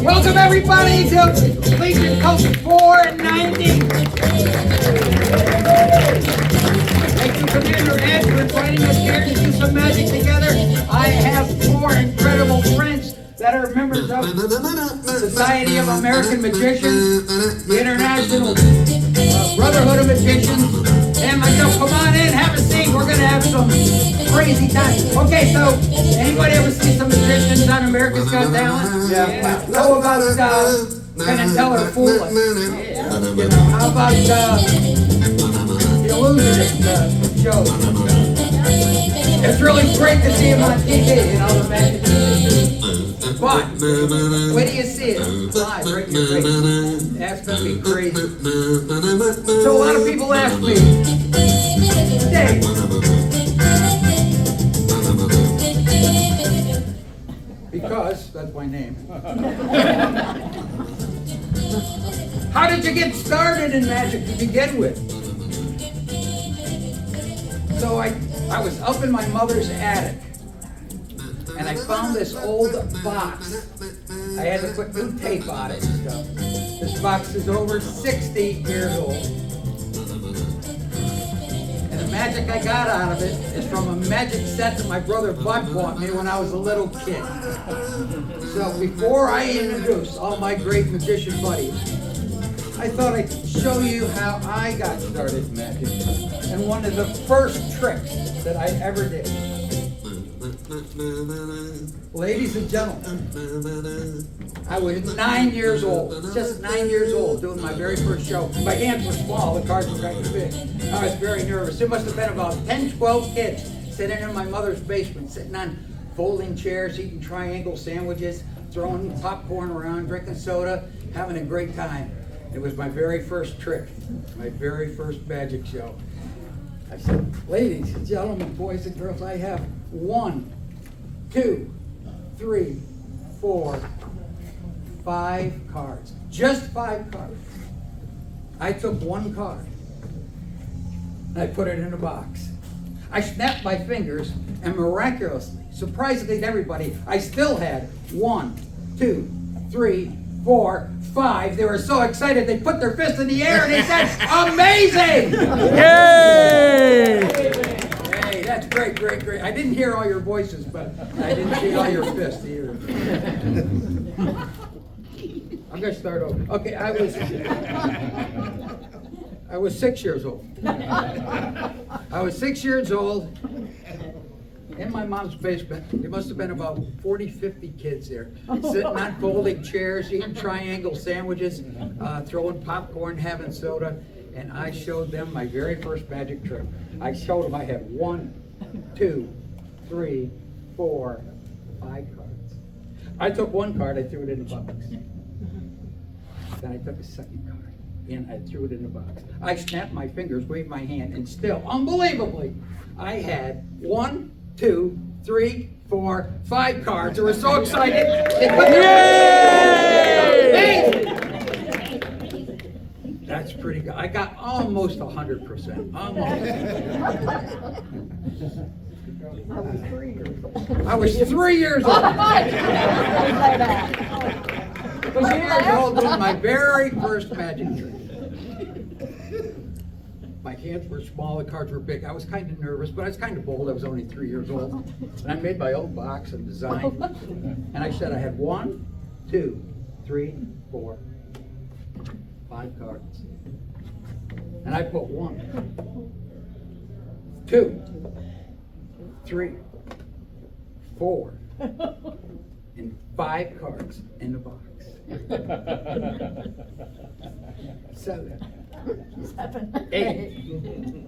Welcome everybody to Legion Coast 490. Thank you, Commander Ed, for inviting us here to do some magic together. I have 4 incredible friends that are members of the Society of American Magicians, the International Brotherhood of Magicians, and myself. Come on in, have a seat. We're going to have some crazy time. Okay, so anybody ever see some magicians on America's Got Talent? Yeah. How about Penn and Teller Fool Us? Yeah. How about the Illusionist show? It's really great to see him on TV, you know, the magic. But when do you see it live right in your face? That's going to be crazy. So a lot of people ask me, Dave, because that's my name. How did you get started in magic to begin with? So I was up in my mother's attic, and I found this old box. I had to put new tape on it and stuff. This box is over 60 years old. And the magic I got out of it is from a magic set that my brother Bud bought me when I was a little kid. So before I introduce all my great magician buddies, I thought I'd show you how I got started in magic. And one of the first tricks that I ever did. Ladies and gentlemen, I was 9 years old, just 9 years old, doing my very first show. My hands were small, the cards were kind of big. I was very nervous. There must have been about 10, 12 kids sitting in my mother's basement, sitting on folding chairs, eating triangle sandwiches, throwing popcorn around, drinking soda, having a great time. It was my very first trick, my very first magic show. I said, ladies and gentlemen, boys and girls, I have 1, 2, 3, 4, 5 cards. Just 5 cards. I took 1 card and I put it in a box. I snapped my fingers and miraculously, surprisingly to everybody, I still had 1, 2, 3, 4, 5. They were so excited they put their fist in the air and they said, amazing! Yay! Hey, that's great, great, great. I didn't hear all your voices, but I didn't see all your fists either. I'm going to start over. Okay, I was 6 years old. I was 6 years old in my mom's basement. There must have been about 40, 50 kids there, sitting on folding chairs, eating triangle sandwiches, throwing popcorn, having soda, and I showed them my very first magic trick. I showed them I had 1, 2, 3, 4, 5 cards. I took 1 card, I threw it in the box. Then I took a 2nd card, and I threw it in the box. I snapped my fingers, waved my hand, and still, unbelievably, I had 1, 2, 3, 4, 5 cards. They were so excited. They put their That's pretty good. I got almost 100%. Almost. I was 3 years old. I was 3 years old doing my very first magic trick. My hands were small, the cards were big. I was kind of nervous, but I was kind of bold. I was only 3 years old. And I made my own box and design. And I said I had 1, 2, 3, 4, 5 cards. And I put 1, 2, 3, 4, and 5 cards in the box. 7, 8,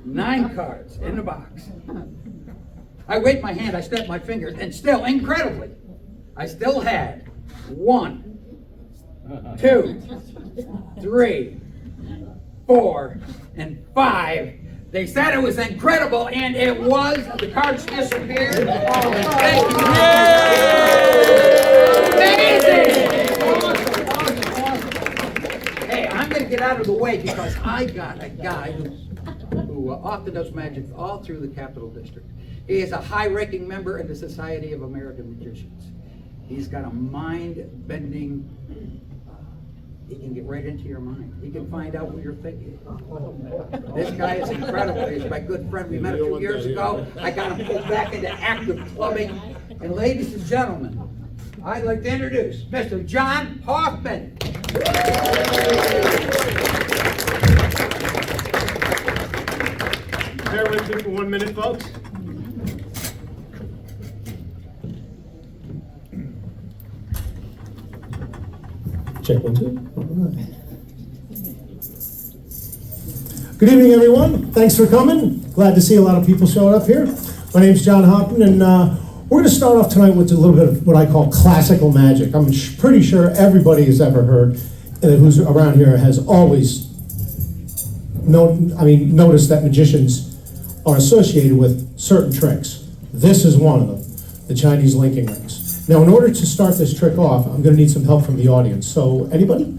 9 cards in the box. I waved my hand, I snapped my fingers, and still, incredibly, I still had 1, 2, 3, 4, and 5. They said it was incredible, and it was. The cards disappeared. Thank you. Amazing! Hey, I'm going to get out of the way because I got a guy who often does magic all through the Capital District. He is a high-ranking member in the Society of American Magicians. He's got a mind-bending, he can get right into your mind. He can find out what you're thinking. This guy is incredible. He's my good friend. We met a few years ago. I got him pulled back into active clubbing. And ladies and gentlemen, I'd like to introduce Mr. John Hoffman. Bear with me for 1 minute, folks. Check 1, 2. All right. Good evening, everyone. Thanks for coming. Glad to see a lot of people showing up here. My name's John Hoffman, and we're going to start off tonight with a little bit of what I call classical magic. I'm pretty sure everybody has ever heard, who's around here has always noticed that magicians are associated with certain tricks. This is one of them, the Chinese linking rings. Now, in order to start this trick off, I'm going to need some help from the audience. So, anybody?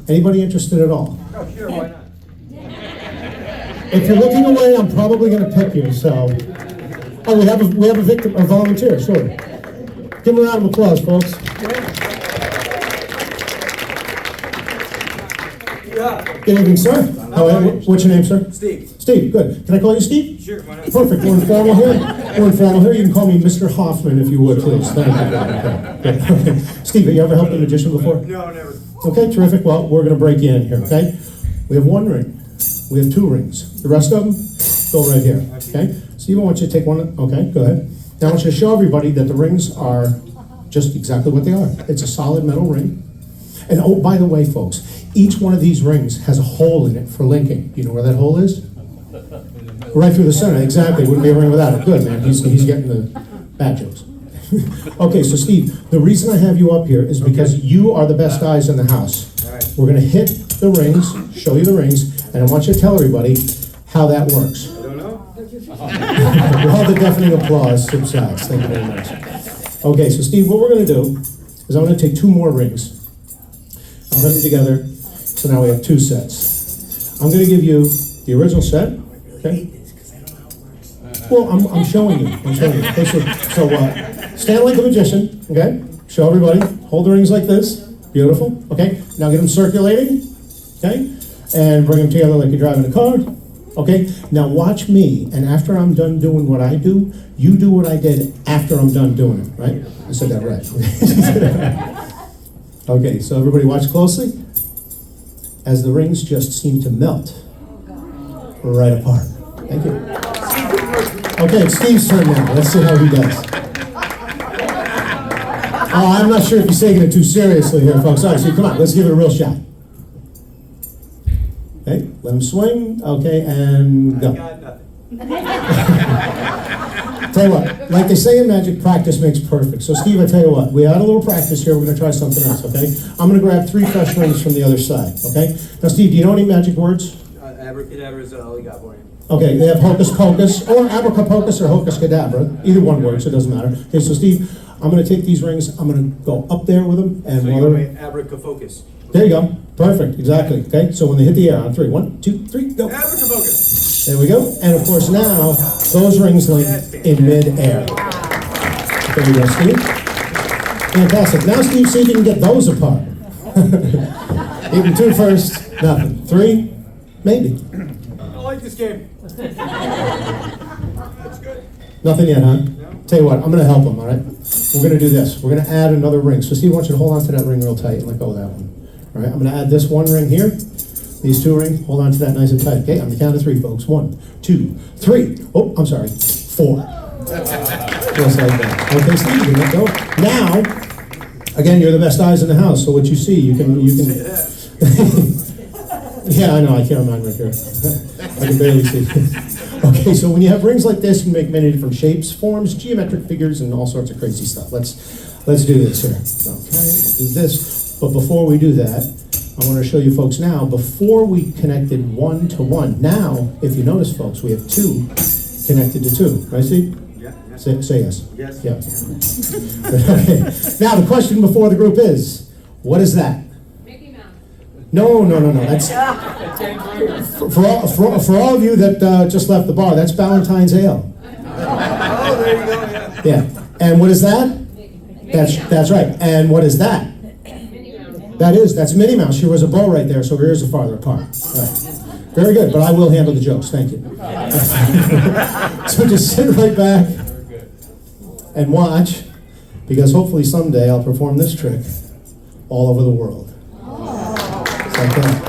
Anybody interested at all? Oh, sure, why not? If you're looking away, I'm probably going to pick you. So, oh, we have a victim, a volunteer. Sure. Give him a round of applause, folks. Yeah. Good evening, sir. What's your name, sir? Steve. Steve, good. Can I call you Steve? Sure, why not? Perfect. We're informal here. We're informal here. You can call me Mr. Hoffman if you would, please. Thank you. Okay. Steve, have you ever helped a magician before? No, never. Okay, terrific. Well, we're going to break you in here, okay? We have 1 ring. We have 2 rings. The rest of them, go right here, okay? Steve, I want you to take one. Okay, go ahead. Now I want you to show everybody that the rings are just exactly what they are. It's a solid metal ring. And oh, by the way, folks, each one of these rings has a hole in it for linking. You know where that hole is? Right through the center, exactly. Wouldn't be a ring without it. Good, man. He's getting the bad jokes. Okay, so Steve, the reason I have you up here is because you are the best guys in the house. All right. We're going to hit the rings, show you the rings, and I want you to tell everybody how that works. I don't know. All the deafening applause subsides. Thank you very much. Okay, so Steve, what we're going to do is I'm going to take 2 more rings. I'll put them together, so now we have 2 sets. I'm going to give you the original set. Okay. Well, I'm showing you. Okay, so stand like a magician. Okay. Show everybody. Hold the rings like this. Beautiful. Okay. Now get them circulating. Okay. And bring them together like you're driving a car. Okay. Now watch me, and after I'm done doing what I do, you do what I did after I'm done doing it. Right? I said that right. Okay. So everybody watch closely as the rings just seem to melt right apart. Thank you. Okay, it's Steve's turn now. Let's see how he does. Oh, I'm not sure if he's taking it too seriously here, folks. All right, so come on, let's give it a real shot. Okay, let him swing. Okay, and go. I got nothing. Tell you what, like they say in magic, practice makes perfect. So Steve, I tell you what, we had a little practice here. We're going to try something else, okay? I'm going to grab 3 fresh rings from the other side, okay? Now, Steve, do you know any magic words? Abracadabra is all we got for you. Okay, they have hocus pocus, or abracapocus, or hocus cadabra. Either one works, it doesn't matter. Okay, so Steve, I'm going to take these rings, I'm going to go up there with them, and So while you're they're... abracafocus. There you go. Perfect, exactly. Okay, so when they hit the air on 3, 1, 2, 3, go. Abracafocus. There we go. And of course now, those rings link in mid-air. There you go, Steve. Fantastic. Now, Steve, see if you can get those apart. Even 2 first, nothing. 3, maybe. I like this game. That's good. Nothing yet, huh? No. Tell you what, I'm going to help him, all right? We're going to do this. We're going to add another ring. So Steve, I want you to hold on to that ring real tight and let go of that one. All right, I'm going to add this 1 ring here. These 2 rings, hold on to that nice and tight. Okay, on the count of 3, folks. 1, 2, 3. Oh, I'm sorry. 4. Just like that. Okay, Steve, you let go. Now, again, you're the best eyes in the house, so what you see, you can. Yeah, I know, I can't remember right here. I can barely see. Okay, so when you have rings like this, you can make many different shapes, forms, geometric figures, and all sorts of crazy stuff. Let's do this here. Okay, we'll do this. But before we do that, I want to show you folks now, before we connected 1 to 1, now, if you notice, folks, we have 2 connected to 2. Right, Steve? Yeah. Say yes. Yes. Yeah. Okay. Now, the question before the group is, what is that? No. That's for all of you that just left the bar. That's Valentine's Ale. there you go, yeah. Yeah. And what is that? That's right. And what is that? That's Minnie Mouse. She wears a bow right there, so her ears are farther apart. Right. Very good, but I will handle the jokes. Thank you. So just sit right back and watch, because hopefully someday I'll perform this trick all over the world. Okay.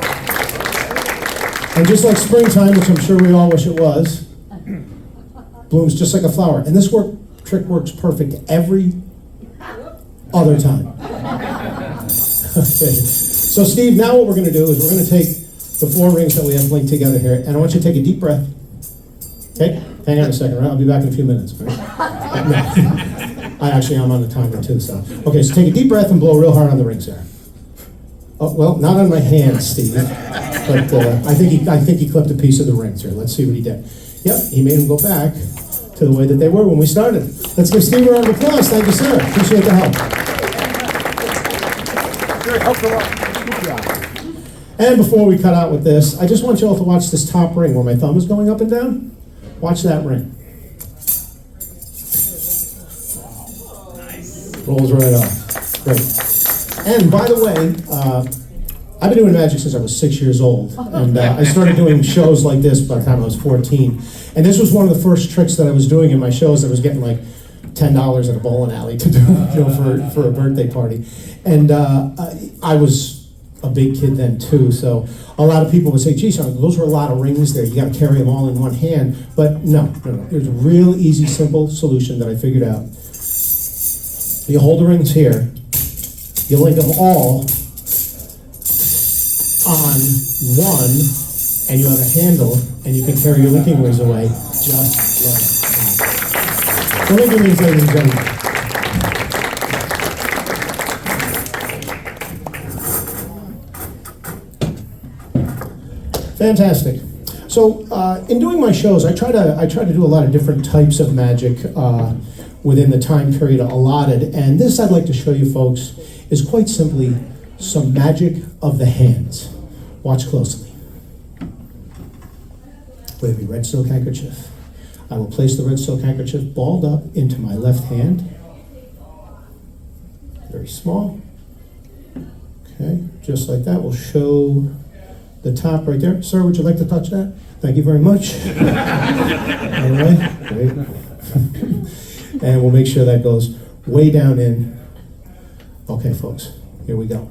And just like springtime, which I'm sure we all wish it was, blooms just like a flower. And this trick works perfect every other time. Okay. So Steve, now what we're going to do is we're going to take the 4 rings that we have linked together here, and I want you to take a deep breath. Okay? Hang on a second, right? I'll be back in a few minutes. Right? I'm on the timer too, so. Okay, so take a deep breath and blow real hard on the rings there. Oh, well, not on my hands, Steve, but I think he clipped a piece of the rings here. Let's see what he did. Yep, he made them go back to the way that they were when we started. Let's give Steve a round of applause. Thank you, sir. Appreciate the help. And before we cut out with this, I just want you all to watch this top ring where my thumb is going up and down. Watch that ring. Rolls right off. Great. And by the way, I've been doing magic since I was 6 years old. And I started doing shows like this by the time I was 14. And this was one of the first tricks that I was doing in my shows. I was getting like $10 at a bowling alley to do, for a birthday party. And I was a big kid then too, so a lot of people would say, geez, those were a lot of rings there, you got to carry them all in one hand. But no. There's a real easy, simple solution that I figured out. You hold the rings here, you link them all on one, and you have a handle, and you can carry your linking rings away just like that. So linking rings, ladies and gentlemen. Fantastic. So in doing my shows, I try to do a lot of different types of magic within the time period allotted, and this I'd like to show you folks is quite simply some magic of the hands. Watch closely. With a red silk handkerchief, I will place the red silk handkerchief balled up into my left hand. Very small. Okay, just like that. We'll show the top right there. Sir, would you like to touch that? Thank you very much. All right, great. And we'll make sure that goes way down in. Okay, folks, here we go.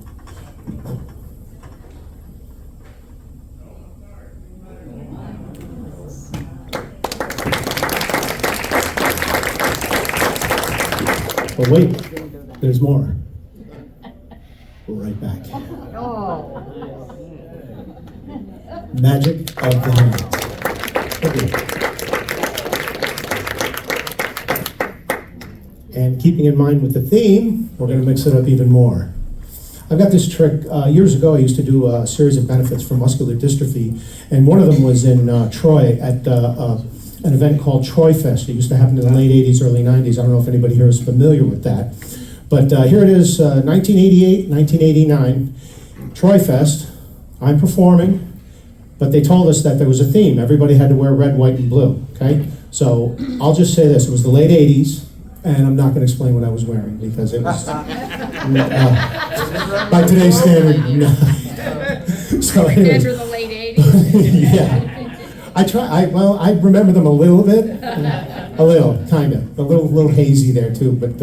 But wait, there's more. We're right back. Magic of the hands. Okay. And keeping in mind with the theme, we're going to mix it up even more. I've got this trick. Years ago, I used to do a series of benefits for muscular dystrophy, and one of them was in Troy at an event called ChFC. It used to happen in the late 80s, early 90s. I don't know if anybody here is familiar with that. But here it is, 1988, 1989, ChFC. I'm performing. But they told us that there was a theme. Everybody had to wear red, white, and blue, okay? So I'll just say this. It was the late 80s, and I'm not going to explain what I was wearing because it was, by today's standard, no. So anyways, Remember the late 80s? yeah. I remember them a little bit. A little, kind of. A little hazy there, too. But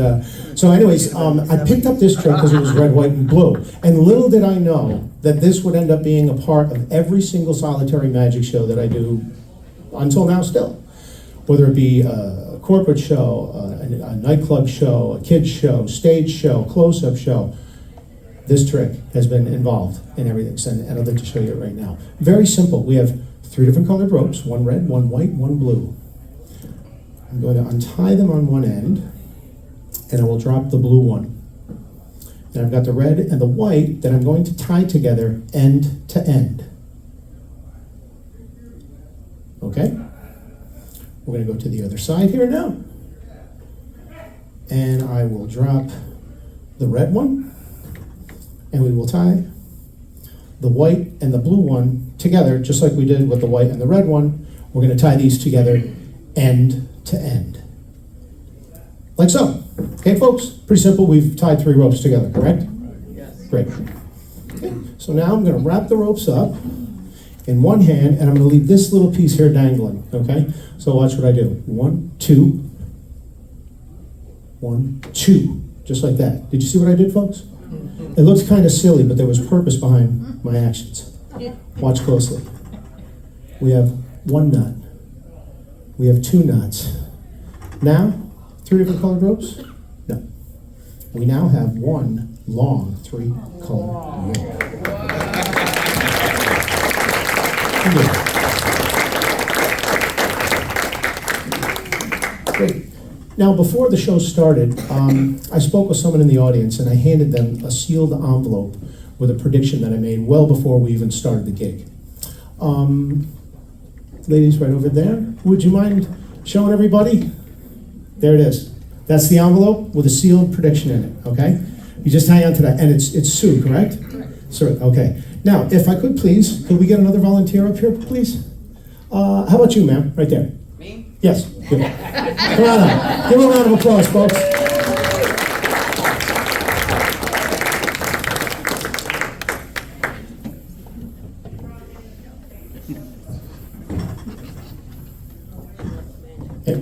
so anyways, I picked up this trick because it was red, white, and blue. And little did I know that this would end up being a part of every single solitary magic show that I do until now still. Whether it be a corporate show, a nightclub show, a kids show, stage show, close-up show, this trick has been involved in everything. And I'd like to show you it right now. Very simple. We have 3 different colored ropes, one red, one white, one blue. I'm going to untie them on one end, and I will drop the blue one. And I've got the red and the white that I'm going to tie together end to end. Okay? We're going to go to the other side here now. And I will drop the red one, and we will tie the white and the blue one together, just like we did with the white and the red one. We're going to tie these together end to end. like so. Okay, folks? Pretty simple. We've tied 3 ropes together, correct? Yes. Great. Okay. So now I'm going to wrap the ropes up in one hand, and I'm going to leave this little piece here dangling, okay? So watch what I do. 1, 2. 1, 2. Just like that. Did you see what I did, folks? It looks kind of silly, but there was purpose behind my actions. Watch closely. We have 1 knot. We have 2 knots. Now, 3 different colored ropes? No. We now have 1 long 3-colored rope. Great. Now, before the show started, I spoke with someone in the audience and I handed them a sealed envelope with a prediction that I made well before we even started the gig. Ladies right over there, would you mind showing everybody? There it is. That's the envelope with a sealed prediction in it, okay? You just hang on to that, and it's Sue, correct? Sue, okay. Now, if I could please, could we get another volunteer up here, please? How about you, ma'am, right there? Me? Yes, good. Come on up. Give a round of applause, folks. Hey,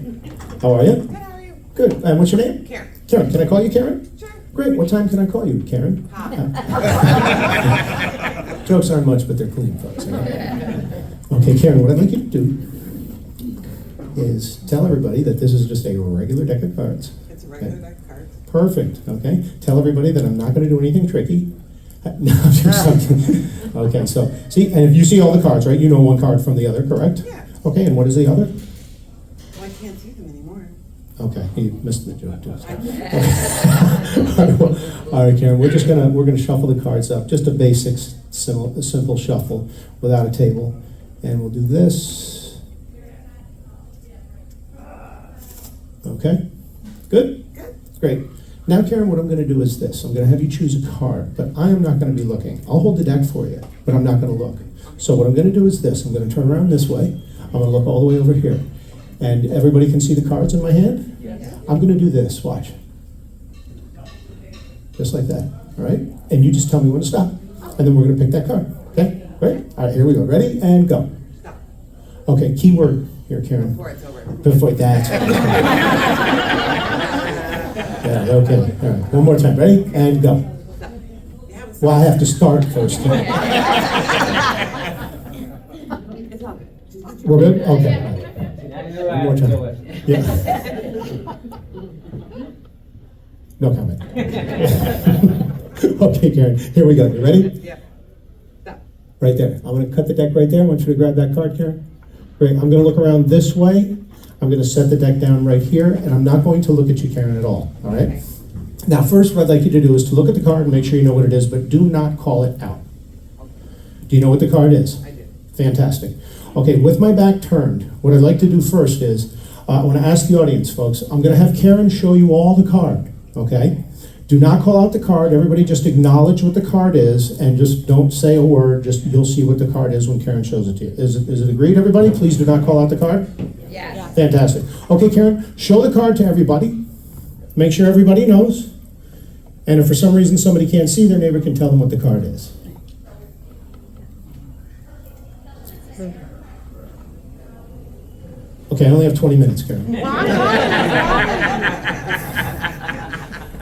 how are you? Good, how are you? Good. And what's your name? Karen. Karen. Can I call you Karen? Sure. Great. What time can I call you, Karen? Jokes aren't much, but they're clean, folks. Okay, Karen, what I'd like you to do is tell everybody that this is just a regular deck of cards. It's a regular deck of cards. Perfect, okay? Tell everybody that I'm not going to do anything tricky. No, just something. Okay, so, see, and if you see all the cards, right, you know one card from the other, correct? Yeah. Okay, and what is the other? Well, I can't see them anymore. Okay, you missed the joke, too. All right, Karen, we're gonna shuffle the cards up, just a basic, simple shuffle without a table. And we'll do this. Okay, good? Good. Great. Now, Karen, what I'm going to do is this. I'm going to have you choose a card, but I am not going to be looking. I'll hold the deck for you, but I'm not going to look. So what I'm going to do is this. I'm going to turn around this way. I'm going to look all the way over here. And everybody can see the cards in my hand? Yes. I'm going to do this. Watch. Just like that. All right? And you just tell me when to stop. And then we're going to pick that card. Okay? Great. All right, here we go. Ready? And go. Stop. Okay, keyword here, Karen. Before it's over. Before that. Yeah, okay. All right. One more time. Ready? And go. Stop. You have a Well, I have to start first. It's all good. We're good? Okay. All right. One more time. Yeah. No comment. Okay, Karen. Here we go. You ready? Yep. Stop. Right there. I'm going to cut the deck right there. I want you to grab that card, Karen. Great. I'm going to look around this way. I'm going to set the deck down right here, and I'm not going to look at you, Karen, at all. All right? Okay. Now, first, what I'd like you to do is to look at the card and make sure you know what it is, but do not call it out. Do you know what the card is? I do. Fantastic. Okay, with my back turned, what I'd like to do first is, I want to ask the audience, folks, I'm going to have Karen show you all the card, okay? Do not call out the card. Everybody just acknowledge what the card is and just don't say a word. Just you'll see what the card is when Karen shows it to you. Is it agreed, everybody? Please do not call out the card. Yes. Fantastic. Okay, Karen, show the card to everybody. Make sure everybody knows. And if for some reason somebody can't see, their neighbor can tell them what the card is. Okay, I only have 20 minutes, Karen.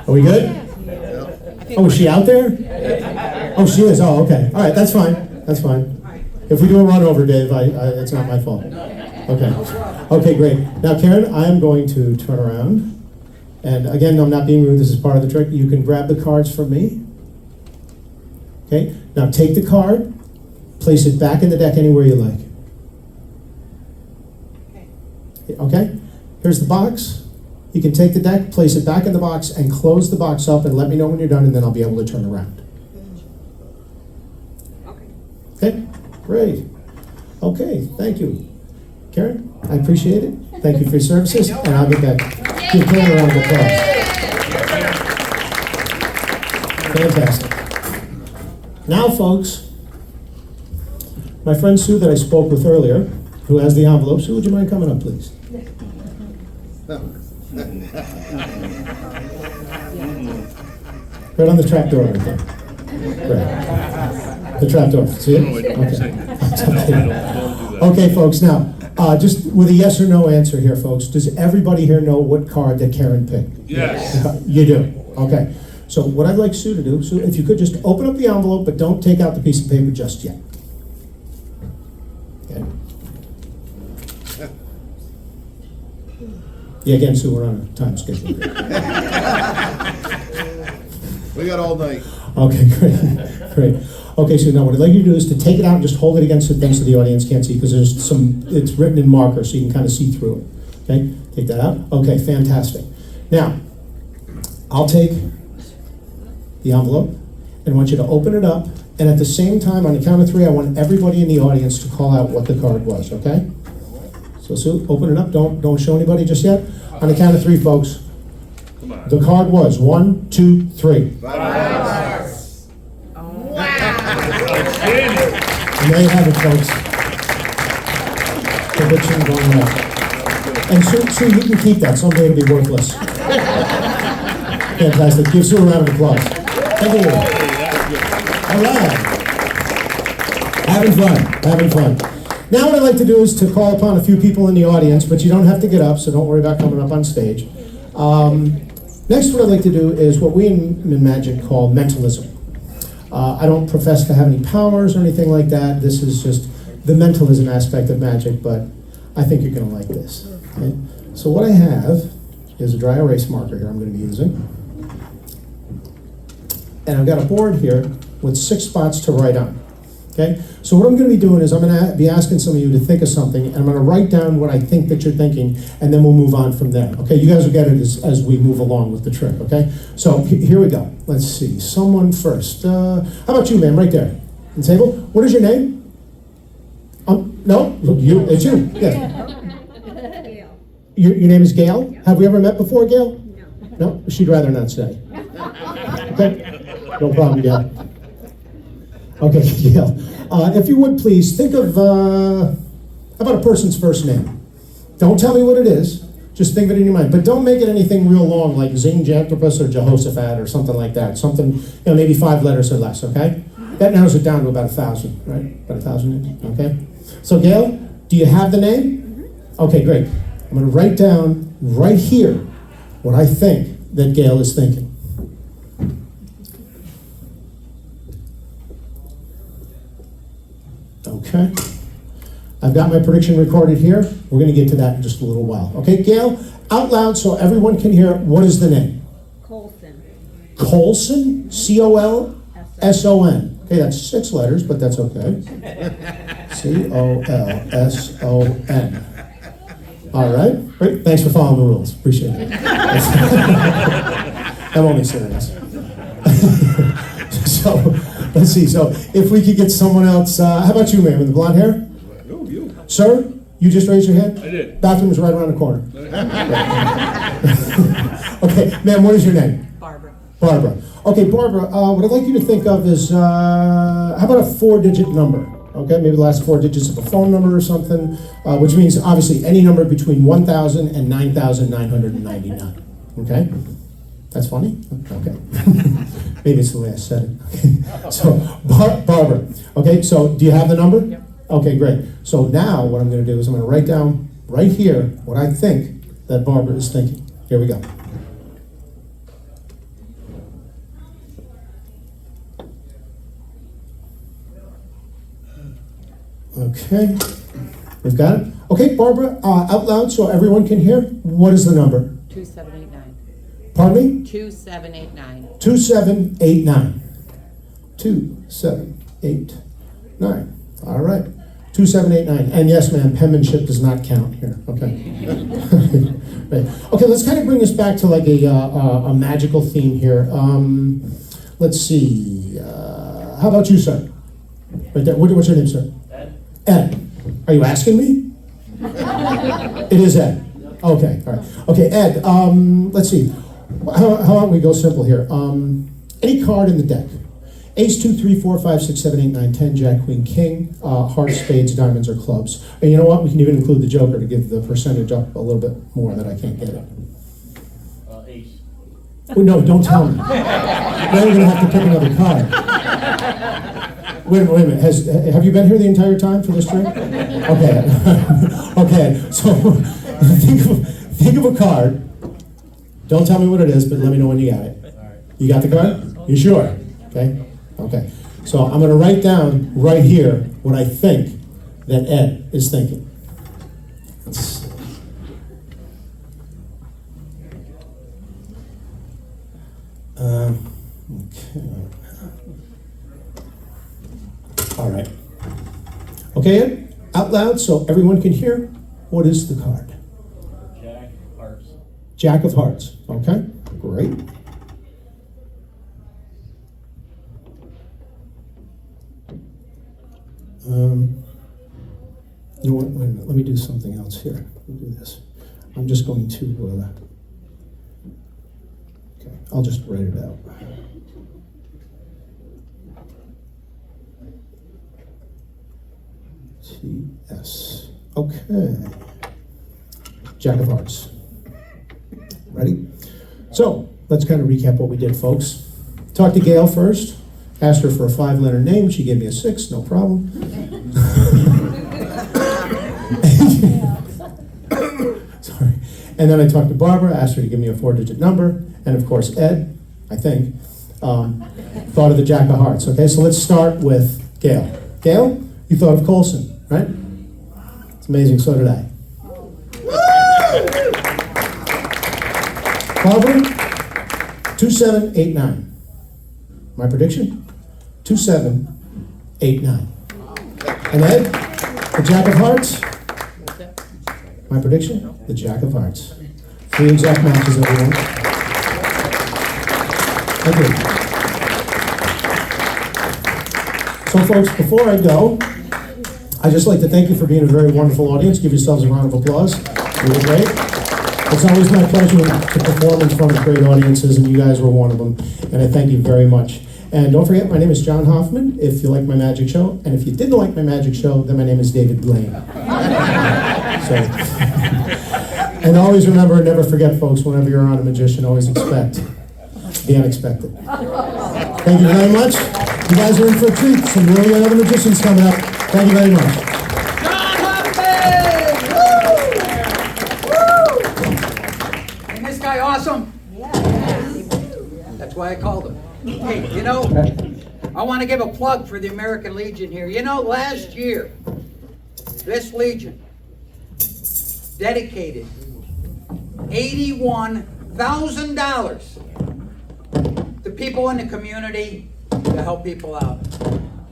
Are we good? Oh, is she out there? Oh, she is. Oh, okay. All right, that's fine. That's fine. If we do a run over, Dave, it's not my fault. Okay. Okay, great. Now, Karen, I'm going to turn around. And again, I'm not being rude. This is part of the trick. You can grab the cards from me. Okay. Now, take the card, place it back in the deck anywhere you like. Okay? Here's the box. You can take the deck, place it back in the box, and close the box up, and let me know when you're done, and then I'll be able to turn around. Okay. Okay? Great. Okay, thank you. Karen, I appreciate it. Thank you for your services, and I'll get back. Give Karen a round of applause. Fantastic. Now, folks, my friend Sue that I spoke with earlier, who has the envelope. Sue, would you mind coming up, please? Right on the trap door right there. Right. The trap door. See it? Okay. Okay, folks. Now, just with a yes or no answer here, folks. Does everybody here know what card that Karen picked? Yes. You do. Okay. So what I'd like Sue to do, Sue, if you could just open up the envelope, but don't take out the piece of paper just yet. Okay. Yeah, again, Sue, we're on a time schedule. We got all night. Okay, great. Okay, so now what I'd like you to do is to take it out and just hold it against the thing so the audience can't see, because it's written in marker so you can kind of see through it. Okay, take that out. Okay, fantastic. Now, I'll take the envelope and I want you to open it up, and at the same time, on the count of three, I want everybody in the audience to call out what the card was, okay? So Sue, open it up, don't show anybody just yet. On the count of three, folks. Come on. The card was 1, 2, 3. Five. And there you have it, folks. Prediction going up. And Sue, you can keep that. Someday it'll be worthless. Fantastic. Give Sue a round of applause. Thank you. All right. Having fun. Now what I'd like to do is to call upon a few people in the audience, but you don't have to get up, so don't worry about coming up on stage. Next, what I'd like to do is what we in Magic call mentalism. I don't profess to have any powers or anything like that. This is just the mentalism aspect of Magic, but I think you're going to like this. Okay? So what I have is a dry erase marker here I'm going to be using. And I've got a board here with 6 spots to write on. Okay? So what I'm going to be doing is I'm going to be asking some of you to think of something, and I'm going to write down what I think that you're thinking, and then we'll move on from there. Okay? You guys will get it as we move along with the trick. Okay? So here we go. Let's see. Someone first. How about you, ma'am? Right there. On the table. What is your name? No? You. It's you. Yes. Your name is Gail? Have we ever met before, Gail? No? She'd rather not say. Okay? No problem, Gail. Okay, Gail. If you would please, think of, how about a person's first name? Don't tell me what it is. Just think of it in your mind. But don't make it anything real long, like Zing-Jantropus or Jehoshaphat or something like that. Something, maybe 5 letters or less, okay? That narrows it down to about 1,000, right? About 1,000, okay? So, Gail, do you have the name? Okay, great. I'm going to write down right here what I think that Gail is thinking. Okay. I've got my prediction recorded here. We're going to get to that in just a little while. Okay, Gail, out loud so everyone can hear, what is the name? Colson. Colson? C-O-L-S-O-N. Okay, that's 6 letters, but that's okay. C-O-L-S-O-N. All right. Great. Thanks for following the rules. Appreciate it. I'm only serious. So, let's see. So, if we could get someone else. How about you, ma'am, with the blonde hair? No, you. Sir, you just raised your hand? I did. Bathroom is right around the corner. Okay, ma'am, what is your name? Barbara. Barbara. Okay, Barbara, what I'd like you to think of is, how about a 4-digit number? Okay, maybe the last 4 digits of a phone number or something, which means obviously any number between 1,000 and 9,999. Okay? That's funny? Okay. Maybe it's the way I said it. Okay. So, Barbara. Okay, so do you have the number? Yep. Okay, great. So now what I'm going to do is I'm going to write down right here what I think that Barbara is thinking. Here we go. Okay, we've got it. Okay, Barbara, out loud so everyone can hear. What is the number? 2789. Pardon me? 2789. 2789. 2789. All right. 2789. And yes, ma'am, penmanship does not count here. Okay. Right. Okay, let's kind of bring this back to like a magical theme here. Let's see. How about you, sir? Right there. What's your name, sir? Ed. Are you asking me? It is Ed. Okay, all right. Okay, Ed, let's see. How about we go simple here? Any card in the deck. Ace, 2, 3, 4, 5, 6, 7, 8, 9, 10, Jack, Queen, King, hearts, spades, diamonds, or clubs. And you know what? We can even include the Joker to give the percentage up a little bit more that I can't get it. Ace. Well, no, don't tell me. Now you're gonna have to pick another card. Wait a minute. Have you been here the entire time for this trick? Okay. Okay. So think of a card. Don't tell me what it is, but let me know when you got it. You got the card? You sure? Okay. Okay. So I'm gonna write down right here what I think that Ed is thinking. Okay. All right. Okay, Ed, out loud so everyone can hear. What is the card? Jack Hearts. Jack of Hearts. Okay, great. You know what? Wait a minute. Let me do something else here. Let me do this. I'm just going to. Okay, I'll just write it out. TS. Okay. Jack of Hearts. Ready? So, let's kind of recap what we did, folks. Talked to Gail first. Asked her for a 5-letter name. She gave me a 6, no problem. Sorry. And then I talked to Barbara, asked her to give me a 4-digit number. And of course, Ed, I think, thought of the Jack of Hearts. Okay, so let's start with Gail. Gail, you thought of Colson, right? It's amazing, so did I. Barbara, 2789. My prediction? 2789. And Ed, the Jack of Hearts? My prediction? The Jack of Hearts. 3 exact matches, everyone. Thank you. So folks, before I go, I'd just like to thank you for being a very wonderful audience. Give yourselves a round of applause. You were great. It's always my pleasure to perform in front of great audiences, and you guys were one of them. And I thank you very much. And don't forget, my name is John Hoffman, if you like my magic show. And if you didn't like my magic show, then my name is David Blaine. And always remember, never forget, folks, whenever you're on a magician, always expect the unexpected. Thank you very much. You guys are in for a treat. Some really good other magicians coming up. Thank you very much. John Hoffman! Woo! Ain't this guy awesome? That's why I called him. Hey, you know, I want to give a plug for the American Legion here. You know, last year, this Legion dedicated $81,000 to people in the community to help people out.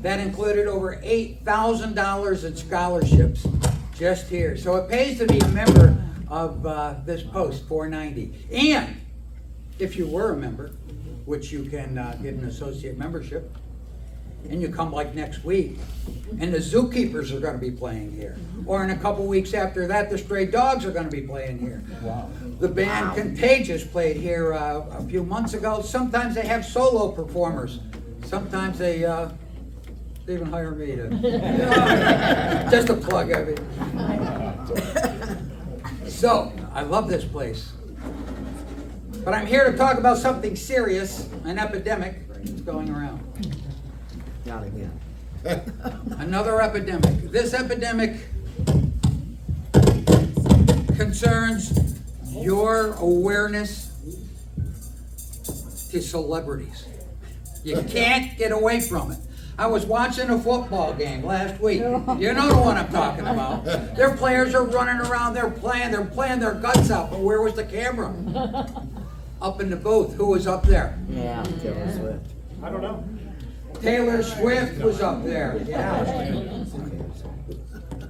That included over $8,000 in scholarships just here. So it pays to be a member of this post, 490. And if you were a member, which you can get an associate membership, and you come like next week, and the Zookeepers are going to be playing here. Or in a couple weeks after that, the Stray Dogs are going to be playing here. Wow. The band Contagious played here a few months ago. Sometimes they have solo performers. Sometimes they even hire me to, just a plug of it. So, I love this place. But I'm here to talk about something serious, an epidemic that's going around. Not again. Another epidemic. This epidemic concerns your awareness to celebrities. You can't get away from it. I was watching a football game last week. You know the one I'm talking about. Their players are running around, they're playing their guts out, but where was the camera? Up in the booth. Who was up there? Yeah. Taylor Swift. I don't know. Taylor Swift was up there. Yeah.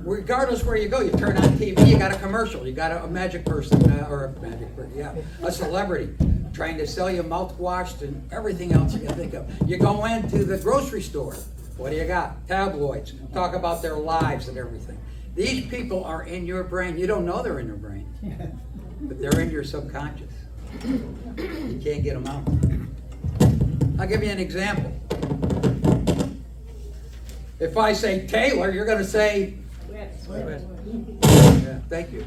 Regardless where you go, you turn on TV, you got a commercial, you got a magic person, a celebrity trying to sell you mouthwash and everything else you can think of. You go into the grocery store, what do you got? Tabloids, talk about their lives and everything. These people are in your brain. You don't know they're in your brain, but they're in your subconscious. You can't get them out. I'll give you an example. If I say Taylor, you're going to say Swift. Yeah, thank you.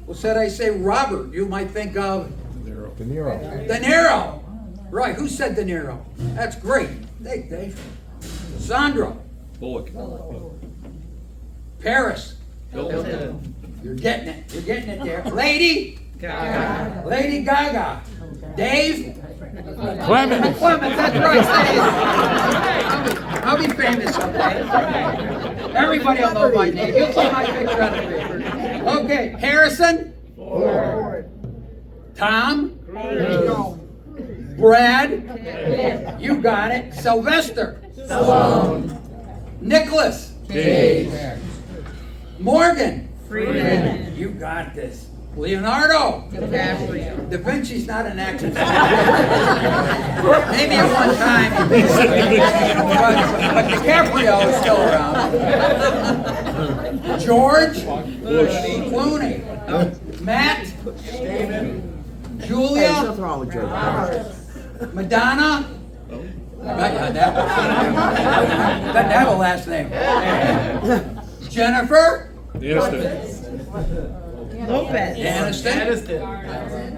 Well, said I say Robert, you might think of De Niro. De Niro. Right, who said De Niro? That's great. Thank Dave. Sandra. Bullock. Paris. Hilton. You're getting it. You're getting it there. Lady. Gaga. Lady Gaga. Dave. Clements. Clements, that's right. I'll be famous someday. Everybody will know my name. You'll see my picture on the paper. Okay, Harrison. Ford. Tom. Brad. You got it. Sylvester. Stallone. Nicholas. Cage. Morgan. Freeman. You got this. Leonardo. DiCaprio. Da Vinci's not an actor. Maybe at one time, but DiCaprio is still around. George. Clooney. Matt. Julia. Nothing wrong with George. Madonna. Doesn't have a last name. Jennifer. Aniston.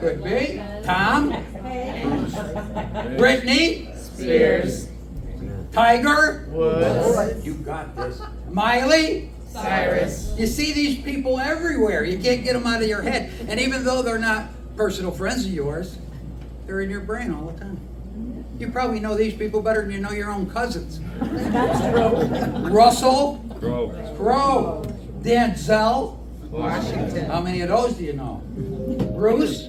Could be. Tom. Brittany. Spears. Tiger. Woods. You got this. Miley. Cyrus. You see these people everywhere. You can't get them out of your head. And even though they're not personal friends of yours, they're in your brain all the time. You probably know these people better than you know your own cousins. Russell. Crowe. Denzel. Washington. How many of those do you know? Bruce.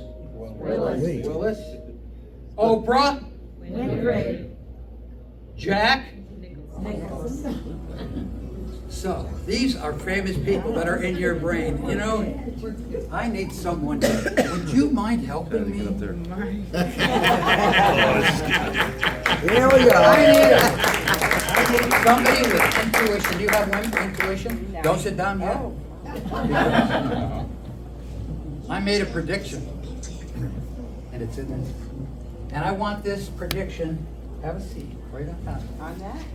Willis. Oprah. Jack. So, these are famous people that are in your brain. You know, I need someone. Would you mind helping me? Here we go. I need somebody with intuition. Do you have one intuition? No. Don't sit down yet. I made a prediction, and it's in this. And I want this prediction. Have a seat right on top. On that?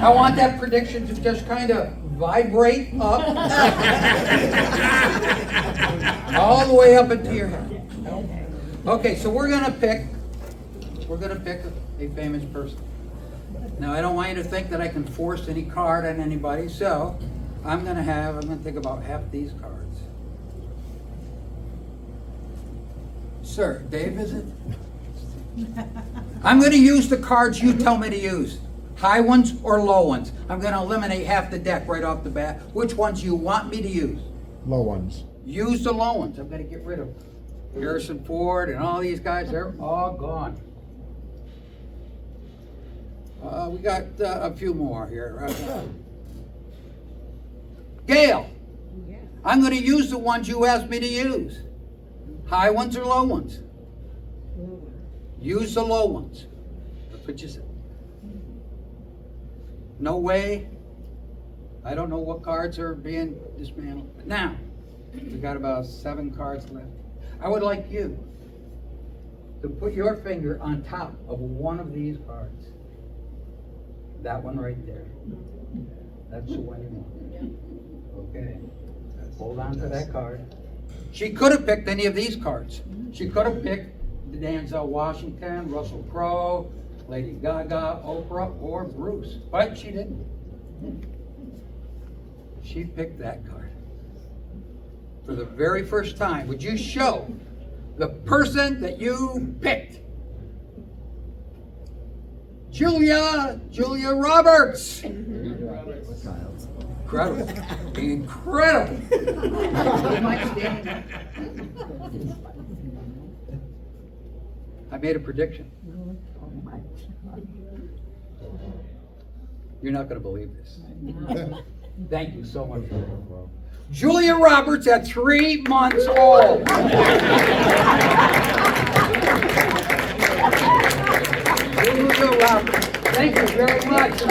I want that prediction to just kind of vibrate up, all the way up into your head. Okay, so we're gonna pick a famous person. Now I don't want you to think that I can force any card on anybody, so I'm gonna take about half these cards. Sir, Dave, is it? I'm going to use the cards you tell me to use. High ones or low ones. I'm going to eliminate half the deck right off the bat. Which ones you want me to use? Low ones. Use the low ones. I'm going to get rid of Harrison Ford and all these guys. They're all gone. We got a few more here. Gail, I'm going to use the ones you asked me to use. High ones or low ones? Use the low ones. That's what you said. No way. I don't know what cards are being dismantled. But now, we got about 7 cards left. I would like you to put your finger on top of one of these cards. That one right there. That's the one you want. Okay. Hold on to that card. She could have picked any of these cards. She could have picked Denzel Washington, Russell Crowe, Lady Gaga, Oprah, or Bruce. But she didn't. She picked that card. For the very first time, would you show the person that you picked? Julia Roberts. Incredible. Incredible. I made a prediction. You're not going to believe this. Thank you so much for that. Julia Roberts at 3 months old. Julia Roberts. Thank you very much.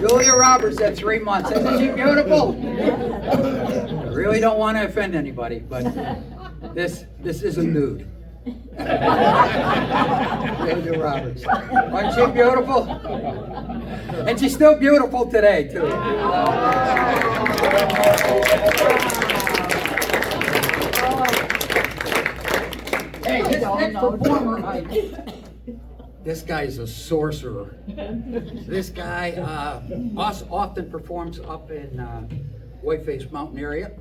Julia Roberts at 3 months. Isn't she beautiful? I really don't want to offend anybody, but this is a nude. Julia Roberts. Wasn't she beautiful? And she's still beautiful today, too. performer height. This guy's a sorcerer. This guy often performs up in Whiteface Mountain area.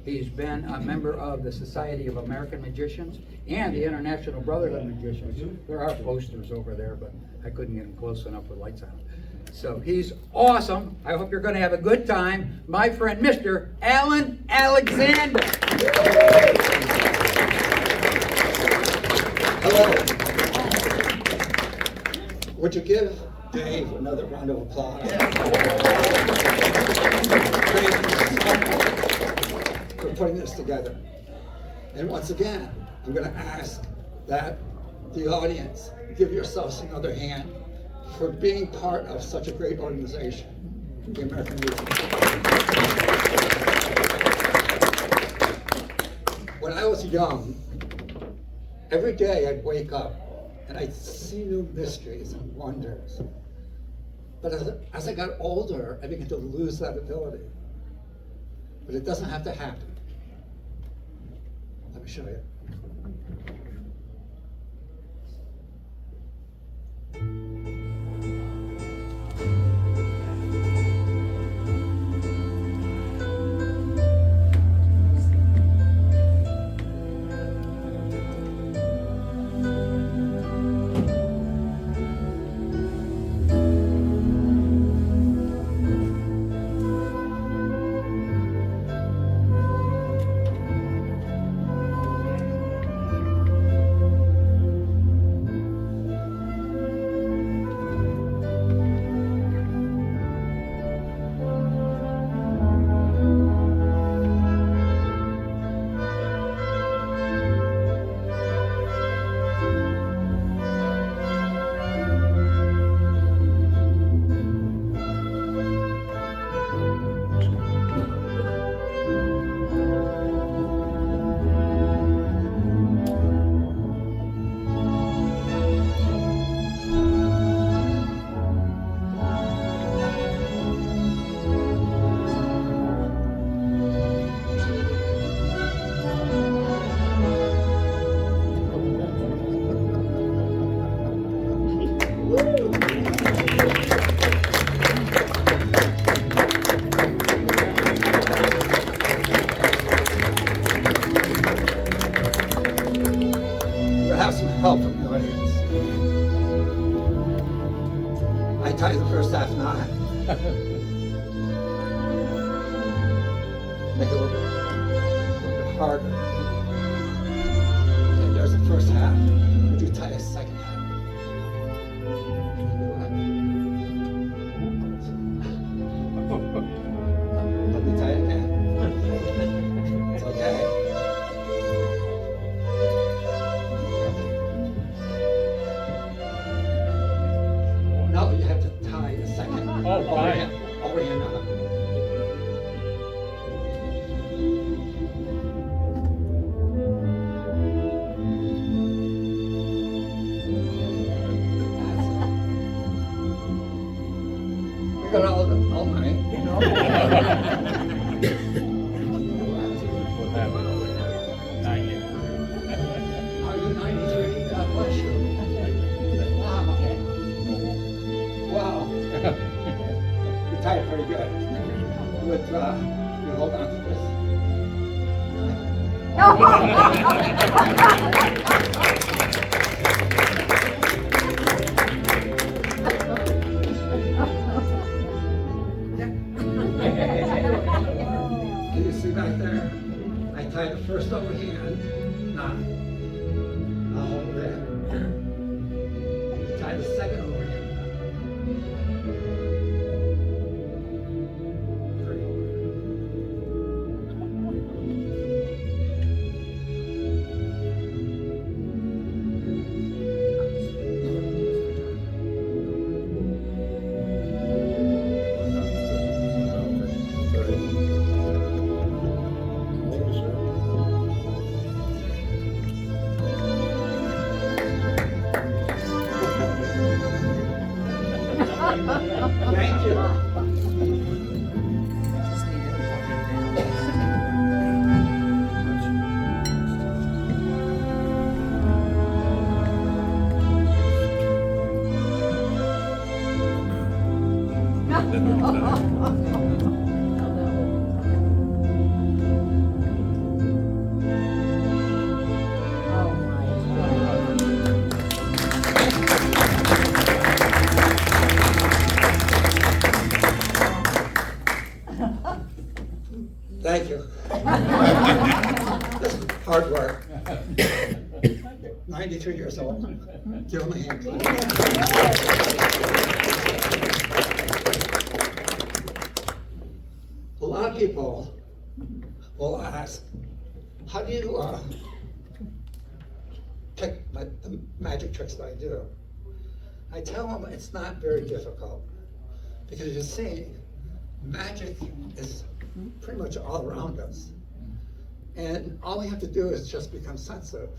He's been a member of the Society of American Magicians and the International Brotherhood of Magicians. There are posters over there, but I couldn't get him close enough with lights on. So he's awesome. I hope you're going to have a good time. My friend, Mr. Alan Alexander. Hello. Would you give Dave another round of applause? Thank you for putting this together. And once again, I'm going to ask that the audience give yourselves another hand for being part of such a great organization, the American Legion. When I was young, every day I'd wake up and I'd see new mysteries and wonders. But as I got older, I began to lose that ability. But it doesn't have to happen. Let me show you. Help from the audience. I tie the first half knot. Make it a little bit harder. And there's the first half. Would you tie a second half? Let me tie it again. It's okay. No, you have to tie the second. Right. Over here now. We got all night. What happened? 90. Are you 93? God bless you. Wow. Wow. You tied it pretty good. With, you hold on to this. Can you see back there? I tied the first overhand knot. I'll hold it. Tie the second overhand knot. Thank you. This is hard work. 93 years old. Give him a hand, please. A lot of people will ask, how do you pick the magic tricks that I do? I tell them it's not very difficult, because you see, magic is pretty much all around us. And all we have to do is just become sensitive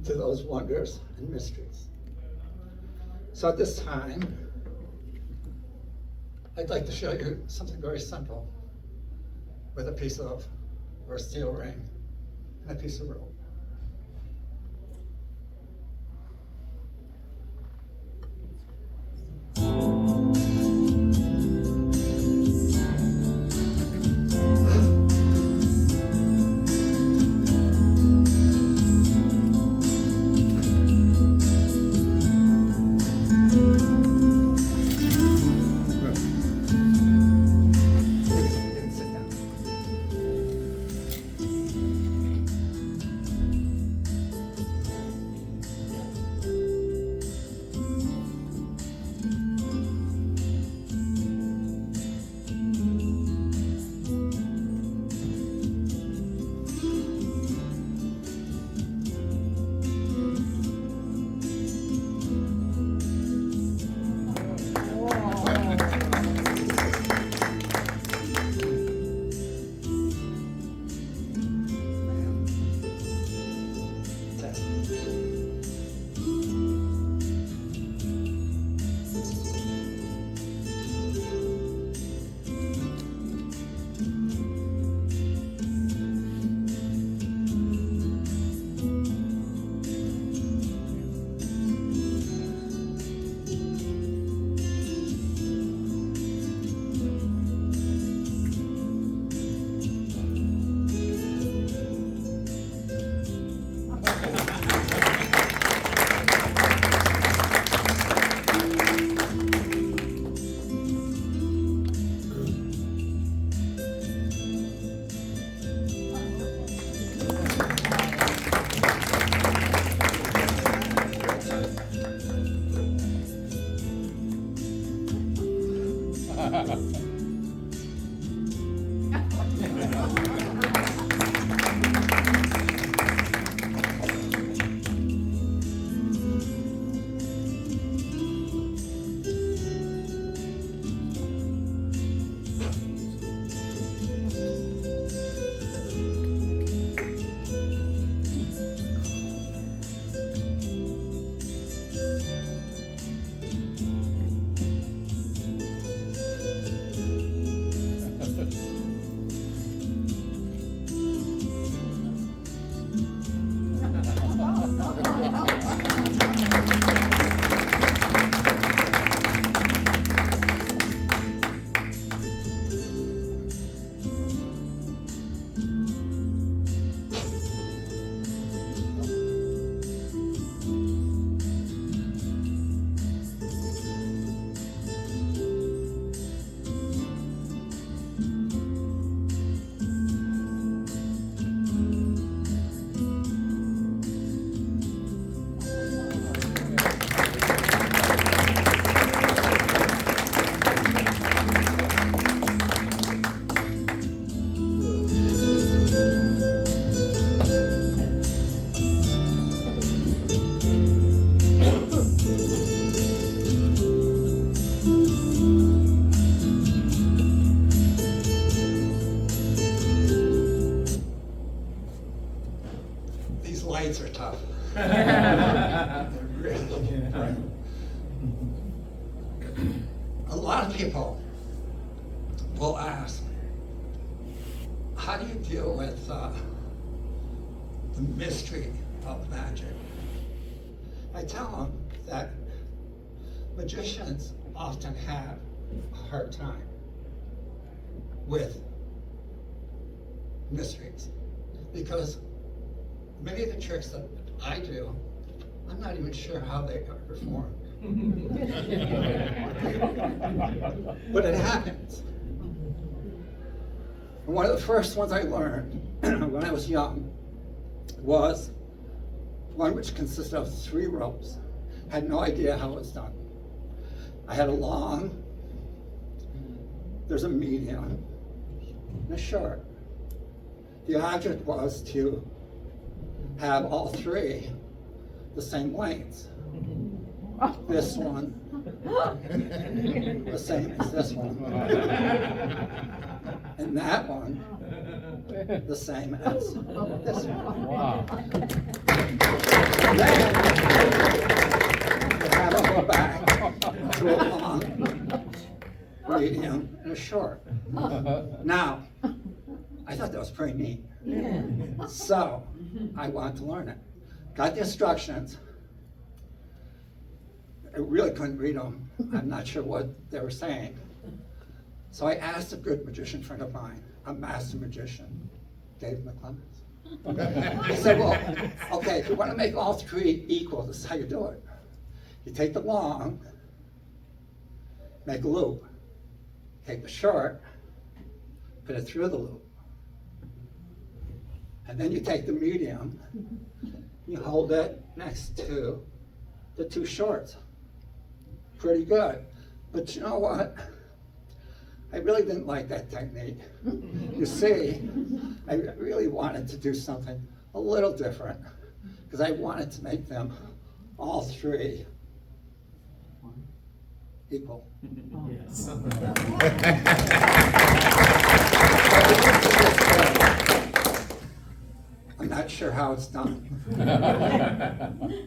to those wonders and mysteries. So at this time, I'd like to show you something very simple with a piece of, or a steel ring, and a piece of rope. Sit down. Test. These lights are tough. Really. A lot of people will ask, how do you deal with the mystery of magic? I tell them that magicians often have a hard time with mysteries, because many of the tricks that I do, I'm not even sure how they are performed. But it happens. And one of the first ones I learned when I was young was one which consisted of 3 ropes. Had no idea how it was done. I had a long, there's a medium, and a short. The object was to have all 3 the same lengths. This one, the same as this one. And that one, the same as this one. Wow. Then, you have a go back to a long, medium, and a short. Now, I thought that was pretty neat. So, I wanted to learn it. Got the instructions. I really couldn't read them. I'm not sure what they were saying. So I asked a good magician friend of mine, a master magician, Dave McClements. He said, well, okay, if you want to make all 3 equal, this is how you do it. You take the long, make a loop. Take the short, put it through the loop. And then you take the medium, you hold it next to the 2 shorts. Pretty good. But you know what? I really didn't like that technique. You see, I really wanted to do something a little different because I wanted to make them all 3 equal. Yes. I'm not sure how it's done.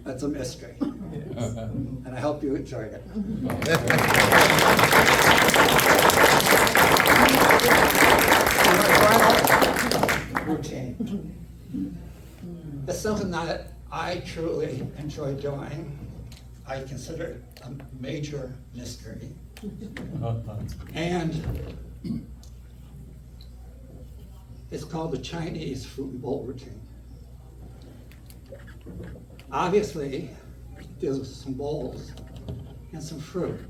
That's a mystery. And I hope you enjoyed it. Routine. It's something that I truly enjoy doing. I consider it a major mystery. And it's called the Chinese fruit and bowl routine. Obviously, there's some bowls and some fruit.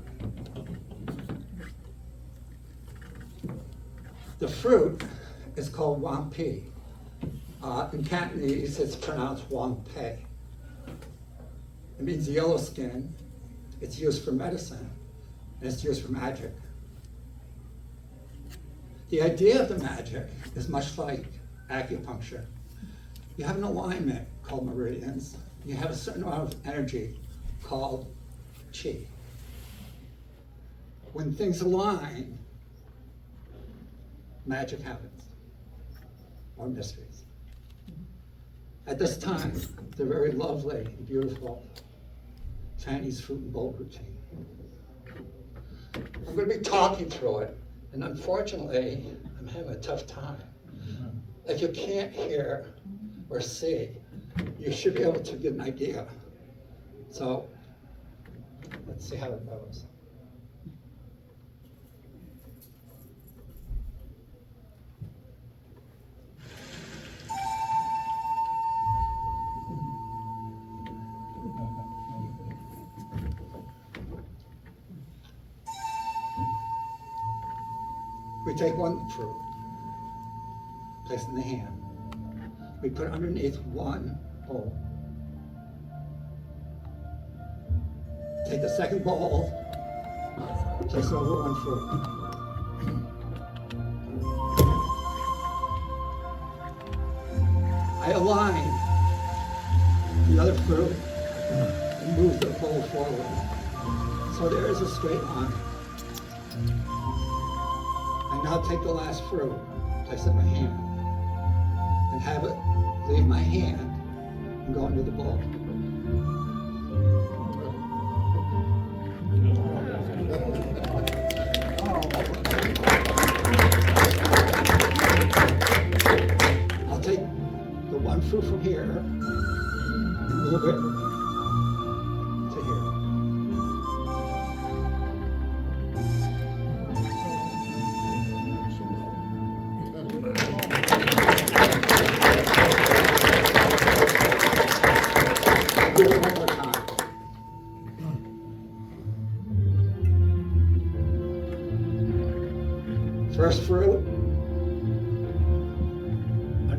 The fruit is called wang pi. In Cantonese, it's pronounced wang pei. It means yellow skin. It's used for medicine, and it's used for magic. The idea of the magic is much like acupuncture. You have an alignment called meridians. You have a certain amount of energy called qi. When things align, magic happens, or mysteries. At this time, the very lovely and beautiful Chinese fruit and bowl routine. I'm going to be talking through it, and unfortunately, I'm having a tough time. If you can't hear or see, you should be able to get an idea. So, let's see how it goes. We take one fruit, place it in the hand. We put it underneath one bowl. Take the second bowl, place it over one fruit. I align the other fruit and move the bowl forward. So there is a straight line. I now take the last fruit, place it in my hand, and have it leave my hand and go into the bowl. I'll take the one fruit from here and move it to here. Do it one more time. First fruit,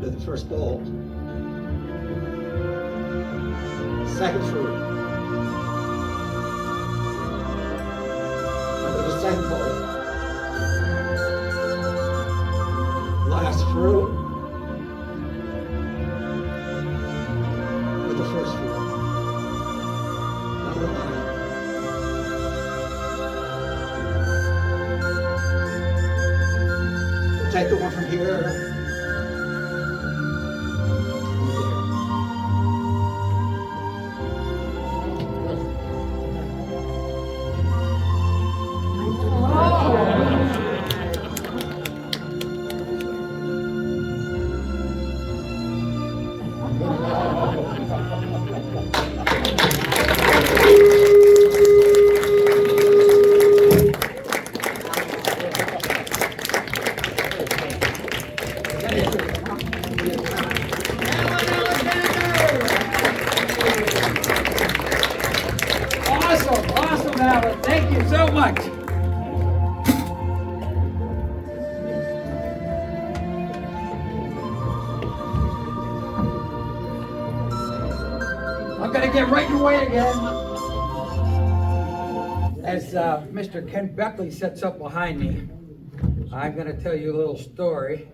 under the first bowl. Second fruit. Under the second bowl. Last fruit. With the first fruit. Number 9. We'll take the one from here. Awesome, Alan. Thank you so much. I'm gonna get right in the way again. As Mr. Ken Beckley sits up behind me, I'm gonna tell you a little story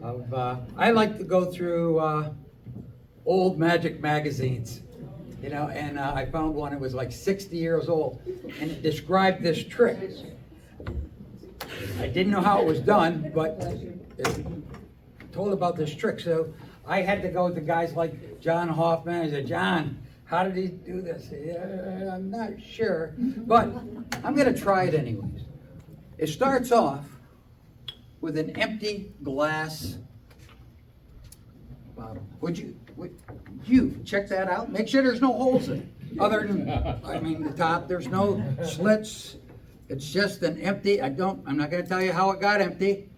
of, I like to go through old magic magazines, you know, and I found one that was like 60 years old, and it described this trick. I didn't know how it was done, but it told about this trick. So I had to go to guys like John Hoffman. I said, John, how did he do this? Yeah, I'm not sure, but I'm gonna try it anyways. It starts off with an empty glass bottle. Would you check that out? Make sure there's no holes in it. Other than, I mean, the top, there's no slits. It's just an empty, I'm not gonna tell you how it got empty.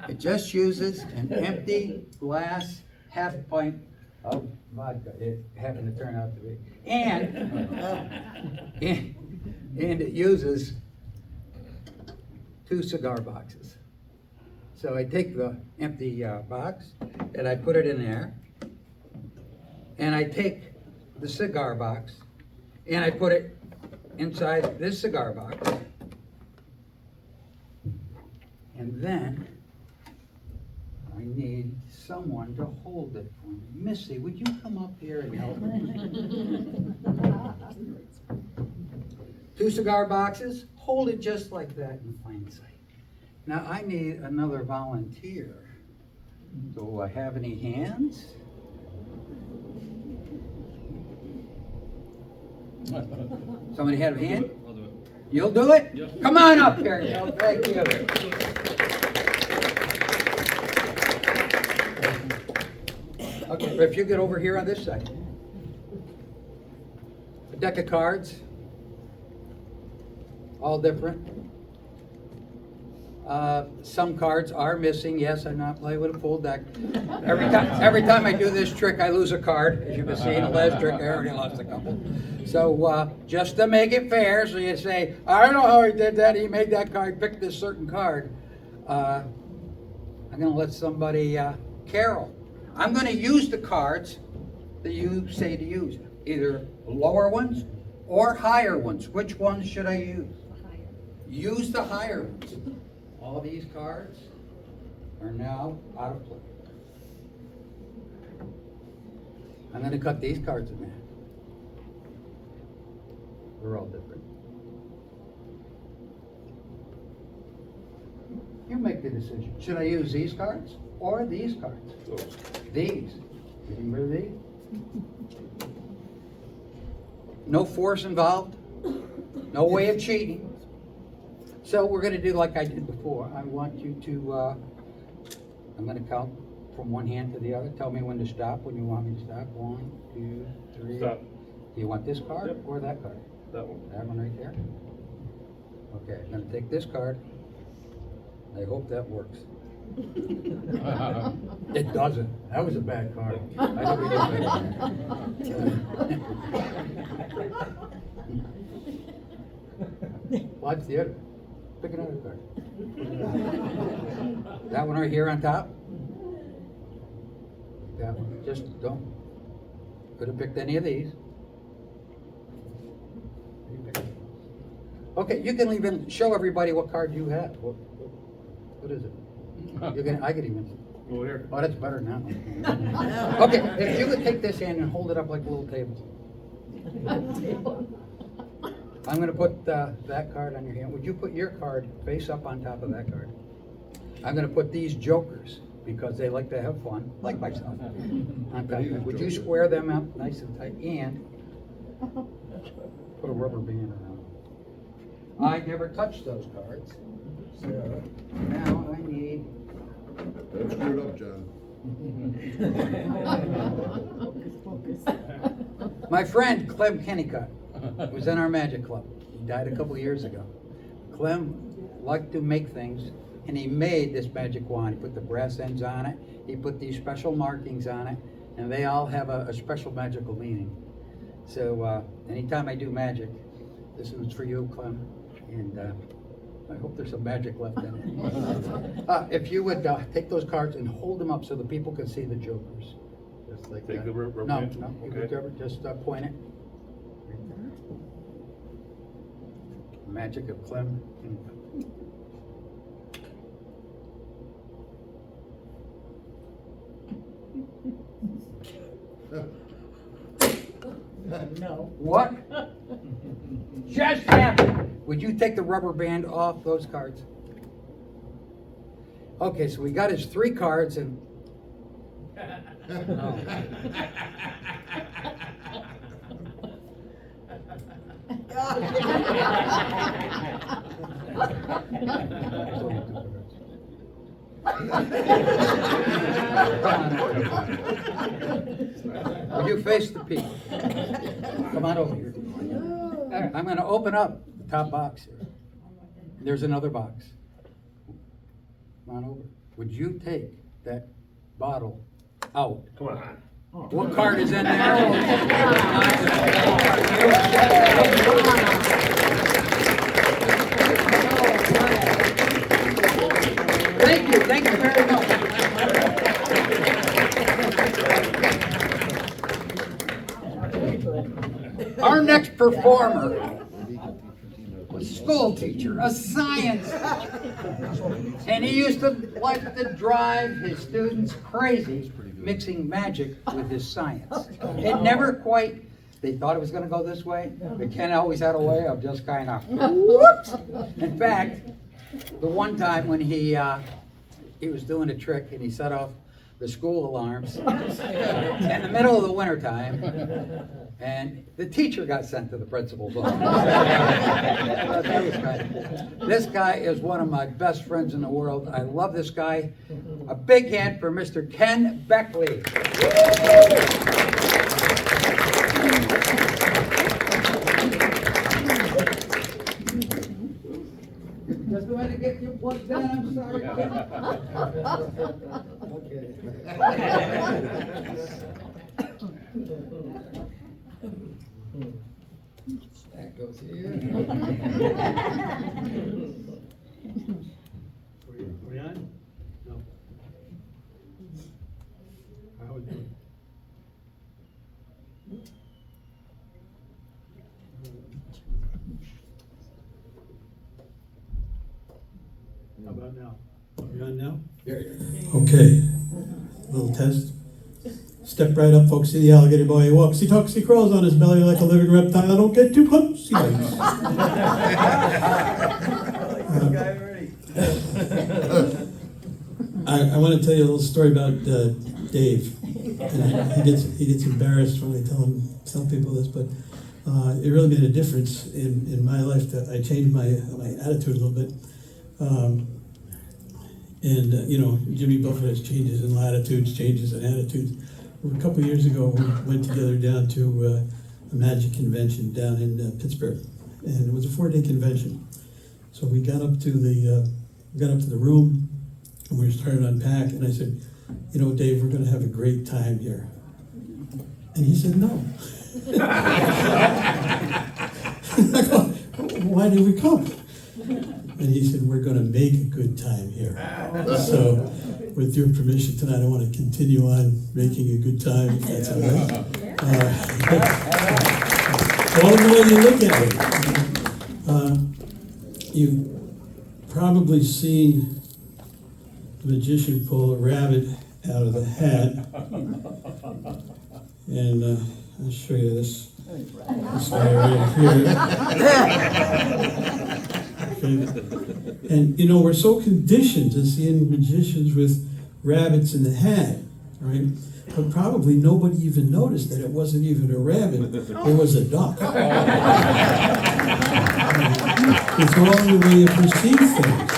It just uses an empty glass half pint of vodka. It happened to turn out to be. And it uses 2 cigar boxes. So I take the empty box and I put it in there. And I take the cigar box and I put it inside this cigar box. And then I need someone to hold it for me. Missy, would you come up here and help me? 2 cigar boxes, hold it just like that in plain sight. Now I need another volunteer. Do I have any hands? Somebody have a hand? I'll do it. You'll do it? Yes. Come on up here. Thank you. Okay, if you get over here on this side. A deck of cards. All different. Some cards are missing. Yes, I'm not playing with a full deck. Every time I do this trick, I lose a card. As you can see in the last trick, I already lost a couple. So just to make it fair, so you say, I don't know how he did that. He made that card, picked this certain card. I'm going to let somebody, Carol. I'm going to use the cards that you say to use. Either lower ones or higher ones. Which ones should I use? Use the higher ones. All these cards are now out of play. I'm going to cut these cards in half. They're all different. You make the decision. Should I use these cards or these cards? These. Getting rid of these. No force involved. No way of cheating. So we're going to do like I did before. I want you to, I'm going to count from one hand to the other. Tell me when to stop, when you want me to stop. 1, 2, 3. Stop. Do you want this card Yep. or that card? That one. That one right there? Okay, I'm going to take this card. I hope that works. It doesn't. That was a bad card. I think we did better. Watch the other. Pick another card. That one right here on top? That one, just don't, could have picked any of these. Okay, you can even show everybody what card you have. What is it? I could even. Over here. Oh, that's better now. Okay, if you would take this hand and hold it up like a little table. I'm gonna put that card on your hand. Would you put your card face up on top of that card? I'm gonna put these jokers, because they like to have fun, like myself, on top of it. Would you square them up nice and tight and put a rubber band around them? I never touched those cards, so now I need. Don't screw it up, John. My friend Clem Kennicott was in our magic club. He died a couple years ago. Clem liked to make things, and he made this magic wand. He put the brass ends on it, he put these special markings on it, and they all have a special magical meaning. So anytime I do magic, this one's for you, Clem, and I hope there's some magic left in it. If you would take those cards and hold them up so the people can see the jokers. Just like Take that. the rubber No, band? no, you Okay. would ever just point it. Right there. Magic of Clem. No. What just happened? Would you take the rubber band off those cards? Okay, so we got his 3 cards and. Oh. Would you face the people? Come on over here. All right, I'm going to open up the top box here. There's another box. Come on over. Would you take that bottle out? Come on. What card is in there? Thank you very much. Our next performer was a school teacher, a science teacher. And he used to like to drive his students crazy, mixing magic with his science. It never quite, they thought it was gonna go this way, but Ken always had a way of just kind of, whoops. In fact, the one time when he was doing a trick and he set off the school alarms in the middle of the winter time, and the teacher got sent to the principal's office. That was kind. This guy is one of my best friends in the world. I love this guy. A big hand for Mr. Ken Beckley. Just going to get you plugged in, I'm sorry. Okay. That goes here. Are we on? No. How are we doing? How about now? Are we on now? Okay, little test. Step right up, folks. See the alligator boy. He walks, he talks, he crawls on his belly like a living reptile. I don't get too close. He likes. I want to tell you a little story about Dave. And he gets embarrassed when I tell people this, but it really made a difference in my life. That I changed my attitude a little bit. You know, Jimmy Buffett has changes in latitudes, changes in attitudes. A couple of years ago, we went together down to a magic convention down in Pittsburgh, and it was a 4-day convention. So we got up to the room, and we started to unpack. And I said, "You know, Dave, we're going to have a great time here." And he said, "No." I go, "Why did we come?" And he said, "We're gonna make a good time here." So, with your permission tonight, I want to continue on making a good time, if that's all right. All the way you look at it. You've probably seen the magician pull a rabbit out of the hat. And I'll show you this guy right here. Okay. And you know, we're so conditioned to seeing magicians with rabbits in the hat, right? But probably nobody even noticed that it wasn't even a rabbit, it was a duck. It's all in the way you perceive things.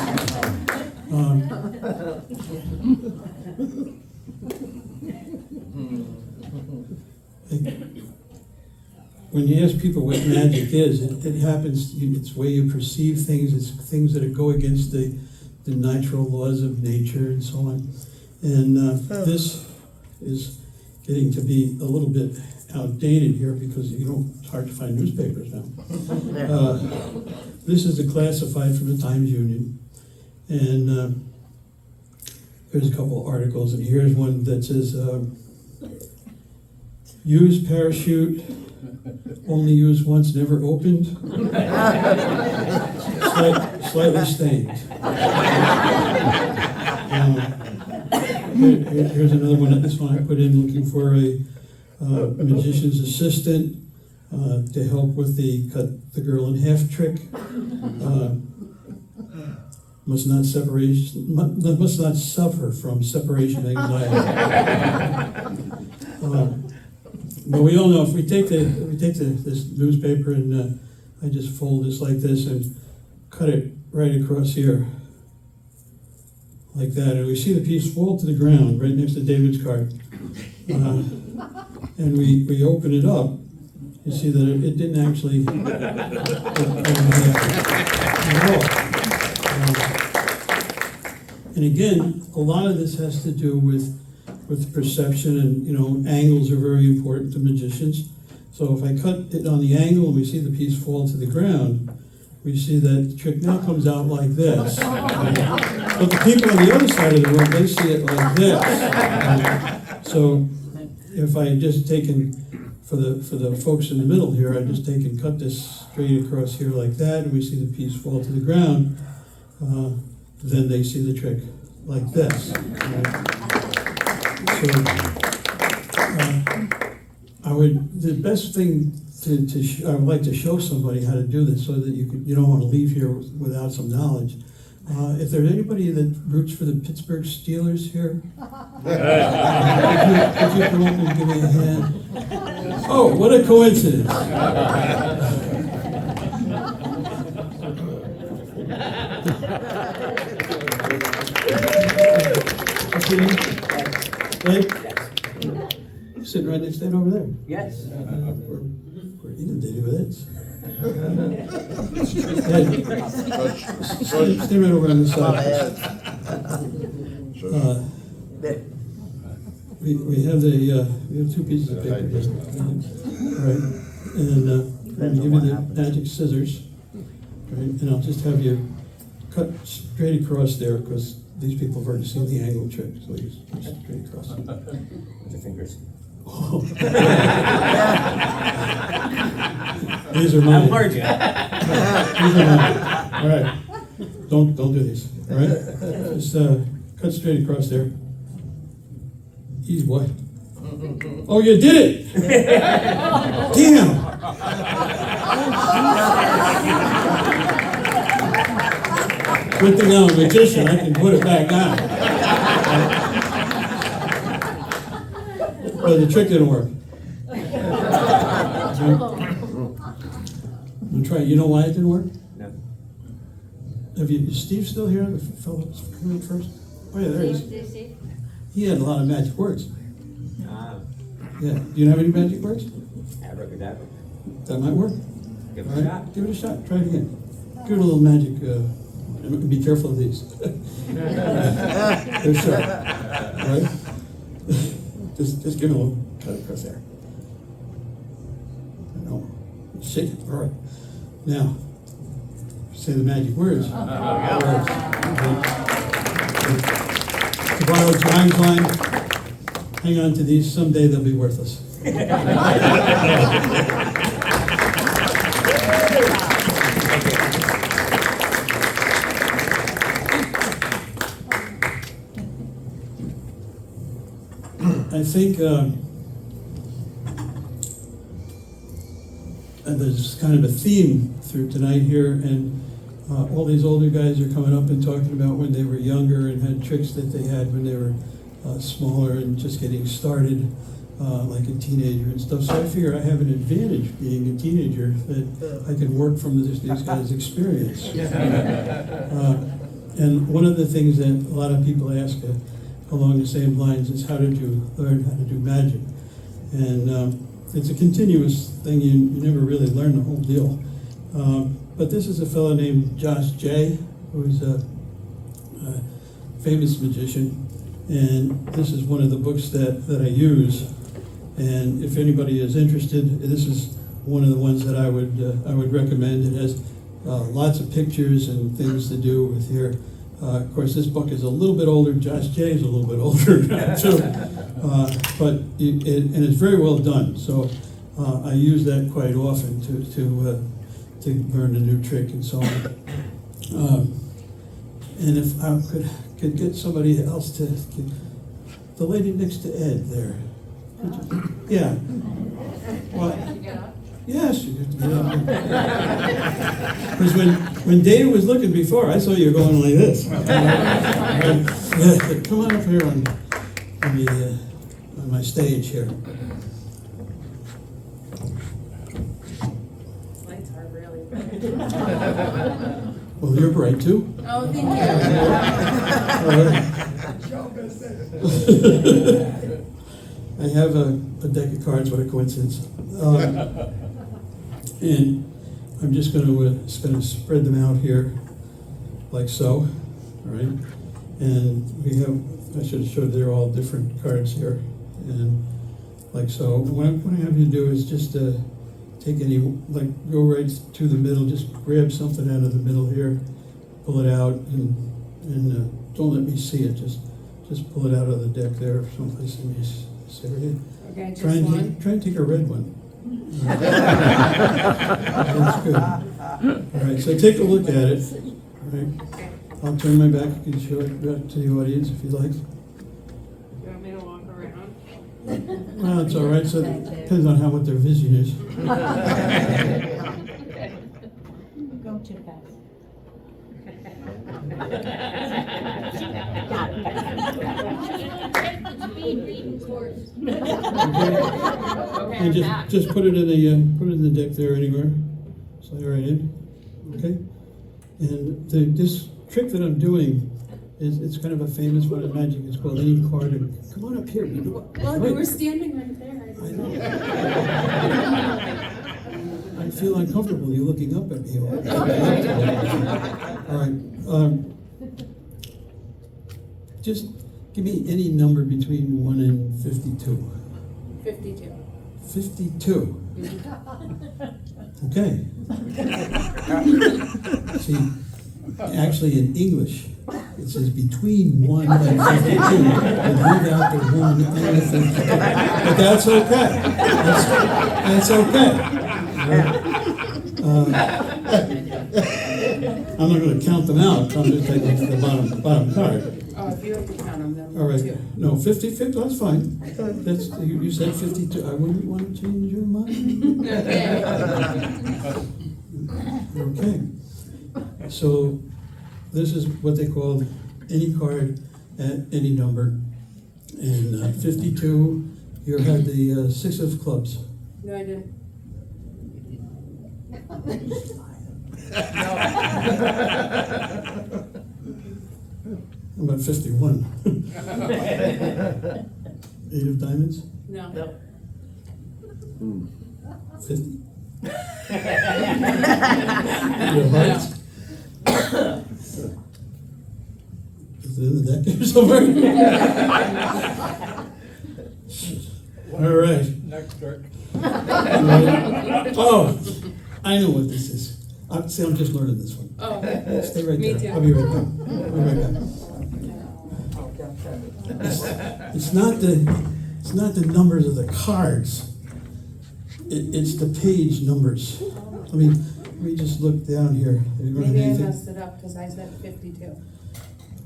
When you ask people what magic is, it happens, it's the way you perceive things, it's things that go against the natural laws of nature and so on. And this is getting to be a little bit outdated here because it's hard to find newspapers now. This is a classified from the Times Union. And there's a couple of articles, and here's one that says, use parachute, only used once, never opened. Slightly stained. Here's another one. This one I put in looking for a magician's assistant to help with the cut the girl in half trick. Must not suffer from separation anxiety. But we all know if we take this newspaper and I just fold this like this and cut it right across here, like that, and we see the piece fall to the ground right next to David's card, and we open it up, you see that it didn't actually and again, a lot of this has to do with perception, and angles are very important to magicians. So if I cut it on the angle and we see the piece fall to the ground, we see that the trick now comes out like this. But the people on the other side of the room, they see it like this. So if I had just taken, for the folks in the middle here, I just cut this straight across here like that, and we see the piece fall to the ground, then they see the trick like this. So the best thing I would like to show somebody how to do this so that you don't want to leave here without some knowledge. If there's anybody that roots for the Pittsburgh Steelers here, could you come up and give me a hand? Oh, what a coincidence. Right? Sitting right next to it over there. Yes. We're inundated with it. Stay right over on this side. We have two pieces of paper here. All right, and I'm going to give you the magic scissors. Right, and I'll just have you cut straight across there because these people have already seen the angle trick. So you just straight across. With the fingers. Oh. These are mine. These are mine. All right. Don't do these. All right. Just cut straight across there. Easy, boy. Oh, you did it! Damn! Good thing I'm a magician. I can put it back on. But the trick didn't work. I'm trying. You know why it didn't work? No. Is Steve still here? The fellow that's coming in first? Oh yeah, there he is. He had a lot of magic words. Yeah. Do you have any magic words? Abracadabra. That might work. Give it All a right. shot. Give it a shot. Try it again. Give it a little magic. And be careful of these. They're sharp. All right. Just give it a little cut across there. No. Shake it. All right. Now, say the magic words. To borrow John's line, hang on to these, someday they'll be worthless. I think there's kind of a theme through tonight here, and all these older guys are coming up and talking about when they were younger and had tricks that they had when they were smaller and just getting started, like a teenager and stuff. So I figure I have an advantage being a teenager that I can work from these guys' experience. And one of the things that a lot of people ask along the same lines is, how did you learn how to do magic? And it's a continuous thing. You never really learn the whole deal. But this is a fellow named Josh J, who's a famous magician. And this is one of the books that I use. And if anybody is interested, this is one of the ones that I would recommend. It has lots of pictures and things to do with here. Of course, this book is a little bit older. Josh J is a little bit older now, too. But it's very well done. So I use that quite often to learn a new trick and so on. And if I could get somebody else to, the lady next to Ed there. Yeah. What? Yes, you have to get up. Because when Dave was looking before, I saw you going like this. Come on up here on my stage here. Lights are really Well, you're bright too. Oh, thank you. I have a deck of cards. What a coincidence. And I'm just going to spread them out here, like so. All right. And we have, I should have showed they're all different cards here. And like so. What I have you do is just take any, like go right to the middle, just grab something out of the middle here, pull it out, and don't let me see it. Just pull it out of the deck there, someplace in this area. Okay, Try and take a red one. That's good. All right, so take a look at it. All right. I'll turn my back. You can show it back to the audience if you like. You want me to walk around? Well, it's all right. So it depends on what their vision is. Go too fast. And just put it in the deck there anywhere. Slide right in. Okay. And this trick that I'm doing it's kind of a famous one in magic. It's called any card. Come on up here. You know what? Well, you were standing right there. I know. I feel uncomfortable. You looking up at me. All right. Just give me any number between 1 and 52. 52. 52. Okay. See, actually in English, it says between 1 and 52, and leave out the 1 and the 52. But that's okay. That's okay. I'm not going to count them out. I'm just taking the bottom card. Oh, if you have to count them, then. All right. No, 50, that's fine. That's you said 52. I wouldn't want to change your mind. Okay. So this is what they call any card at any number. And 52, you had the 6 of clubs. No, I didn't. How about 51? 8 of diamonds? No. 50? Your hearts? Is it in the deck here somewhere? All right. Next trick. Oh, I know what this is. See, I'm just learning this one. Oh, Stay right me there. too. I'll be right back. I'll be right back. It's not the numbers of the cards. It's the page numbers. Let me just look down here. Have you run Maybe I anything? messed it up because I said 52.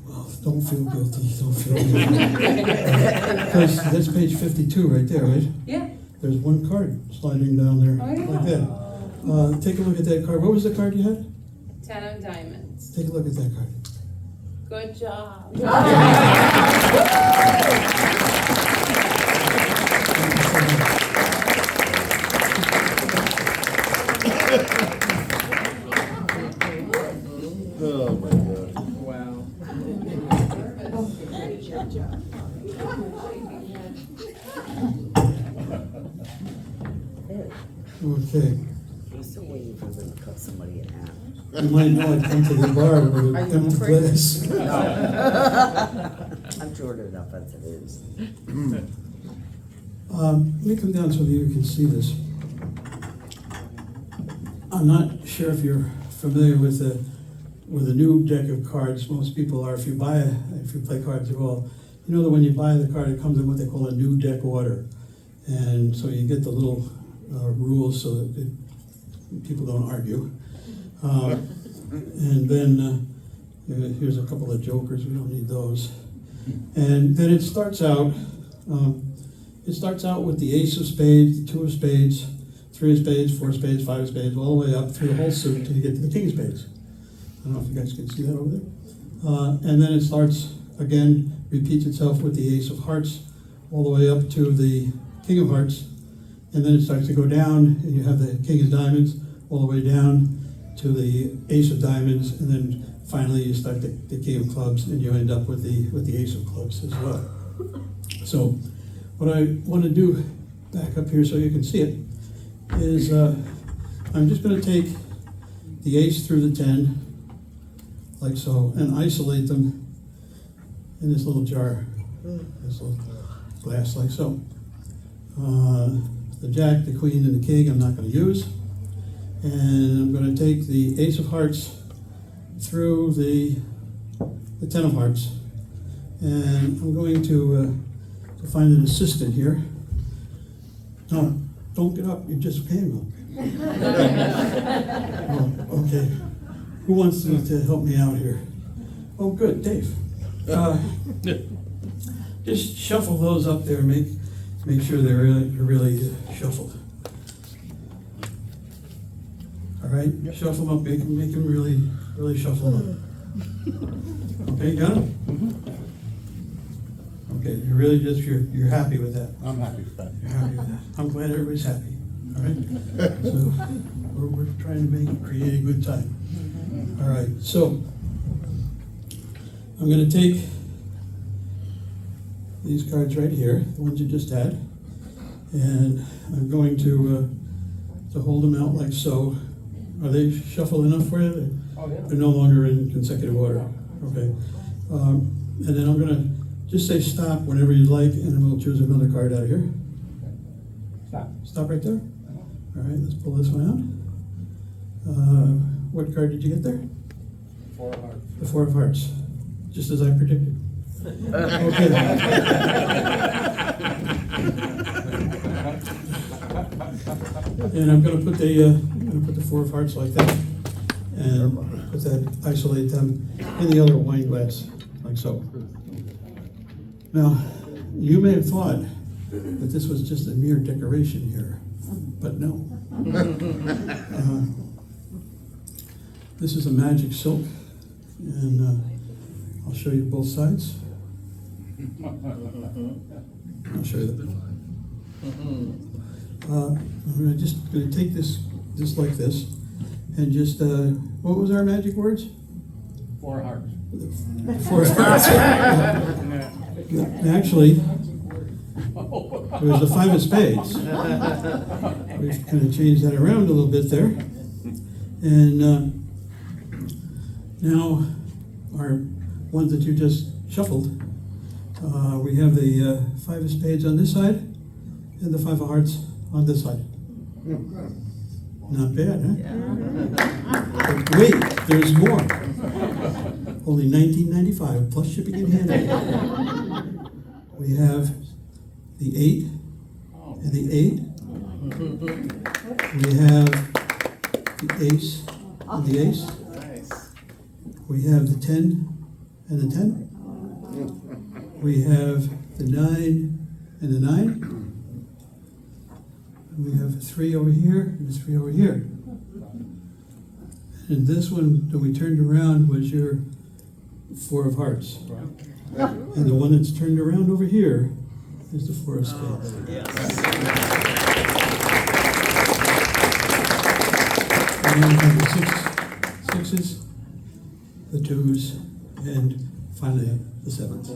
Well, don't feel guilty. Don't feel guilty. Because that's page 52 right there, right? Yeah. There's one card sliding down there Oh, yeah. like that. Take a look at that card. What was the card you had? 10 of diamonds. Take a look at that card. Good job. Oh, my God. Wow. Okay. I'm still waiting for them to cut somebody in half. You might know I'd come to the bar with an Are you empty afraid? glass. I'm short enough as it is. Let me come down so that you can see this. I'm not sure if you're familiar with a new deck of cards. Most people are. If you play cards at all, you know that when you buy the card, it comes in what they call a new deck order, and so you get the little rules so that people don't argue. And then here's a couple of jokers. We don't need those. And then it starts out. It starts out with the ace of spades, the two of spades, three of spades, four of spades, five of spades, all the way up through the whole suit until you get to the king of spades. I don't know if you guys can see that over there. And then it starts again, repeats itself with the ace of hearts, all the way up to the king of hearts. And then it starts to go down, and you have the king of diamonds, all the way down to the ace of diamonds, and then finally you start the king of clubs, and you end up with the ace of clubs as well. So what I want to do, back up here so you can see it, is I'm just going to take the ace through the 10, like so, and isolate them in this little jar, this little glass like so. The jack, the queen, and the king I'm not going to use. And I'm going to take the ace of hearts through the 10 of hearts. And I'm going to find an assistant here. No, don't get up, you just came up. Oh, okay. Who wants to help me out here? Oh, good, Dave. Just shuffle those up there, make sure they're really shuffled. All right, shuffle them up, make them really shuffle them up. Okay, got it? Okay, you're happy with that. I'm happy with that. You're happy with that. I'm glad everybody's happy. All right. So we're trying to create a good time. All right. So I'm going to take these cards right here, the ones you just had, and I'm going to hold them out like so. Are they shuffled enough for you? They're no longer in consecutive order. Okay. And then I'm going to just say stop whenever you'd like, and then we'll choose another card out of here. Stop right there. All right, let's pull this one out. What card did you get there? Four of hearts. The four of hearts, just as I predicted. Okay. And I'm going to put the four of hearts like that, and isolate them in the other wine glass, like so. Now, you may have thought that this was just a mere decoration here, but no. This is a magic silk, and I'll show you both sides. I'll show you the I'm just going to take this like this, and just, what was our magic words? Four hearts. Four hearts. Actually, it was the five of spades. We've kind of changed that around a little bit there. And now our ones that you just shuffled, we have the five of spades on this side and the five of hearts on this side. Not bad, huh? But wait, there's more. Only $19.95 plus shipping and handling. We have the 8 and the 8. We have the ace and the ace. We have the 10 and the 10. We have the 9 and the 9. And we have a 3 over here and a 3 over here. And this one that we turned around was your 4 of hearts. And the one that's turned around over here is the 4 of spades. And then we have the sixes, the 2s, and finally the 7s.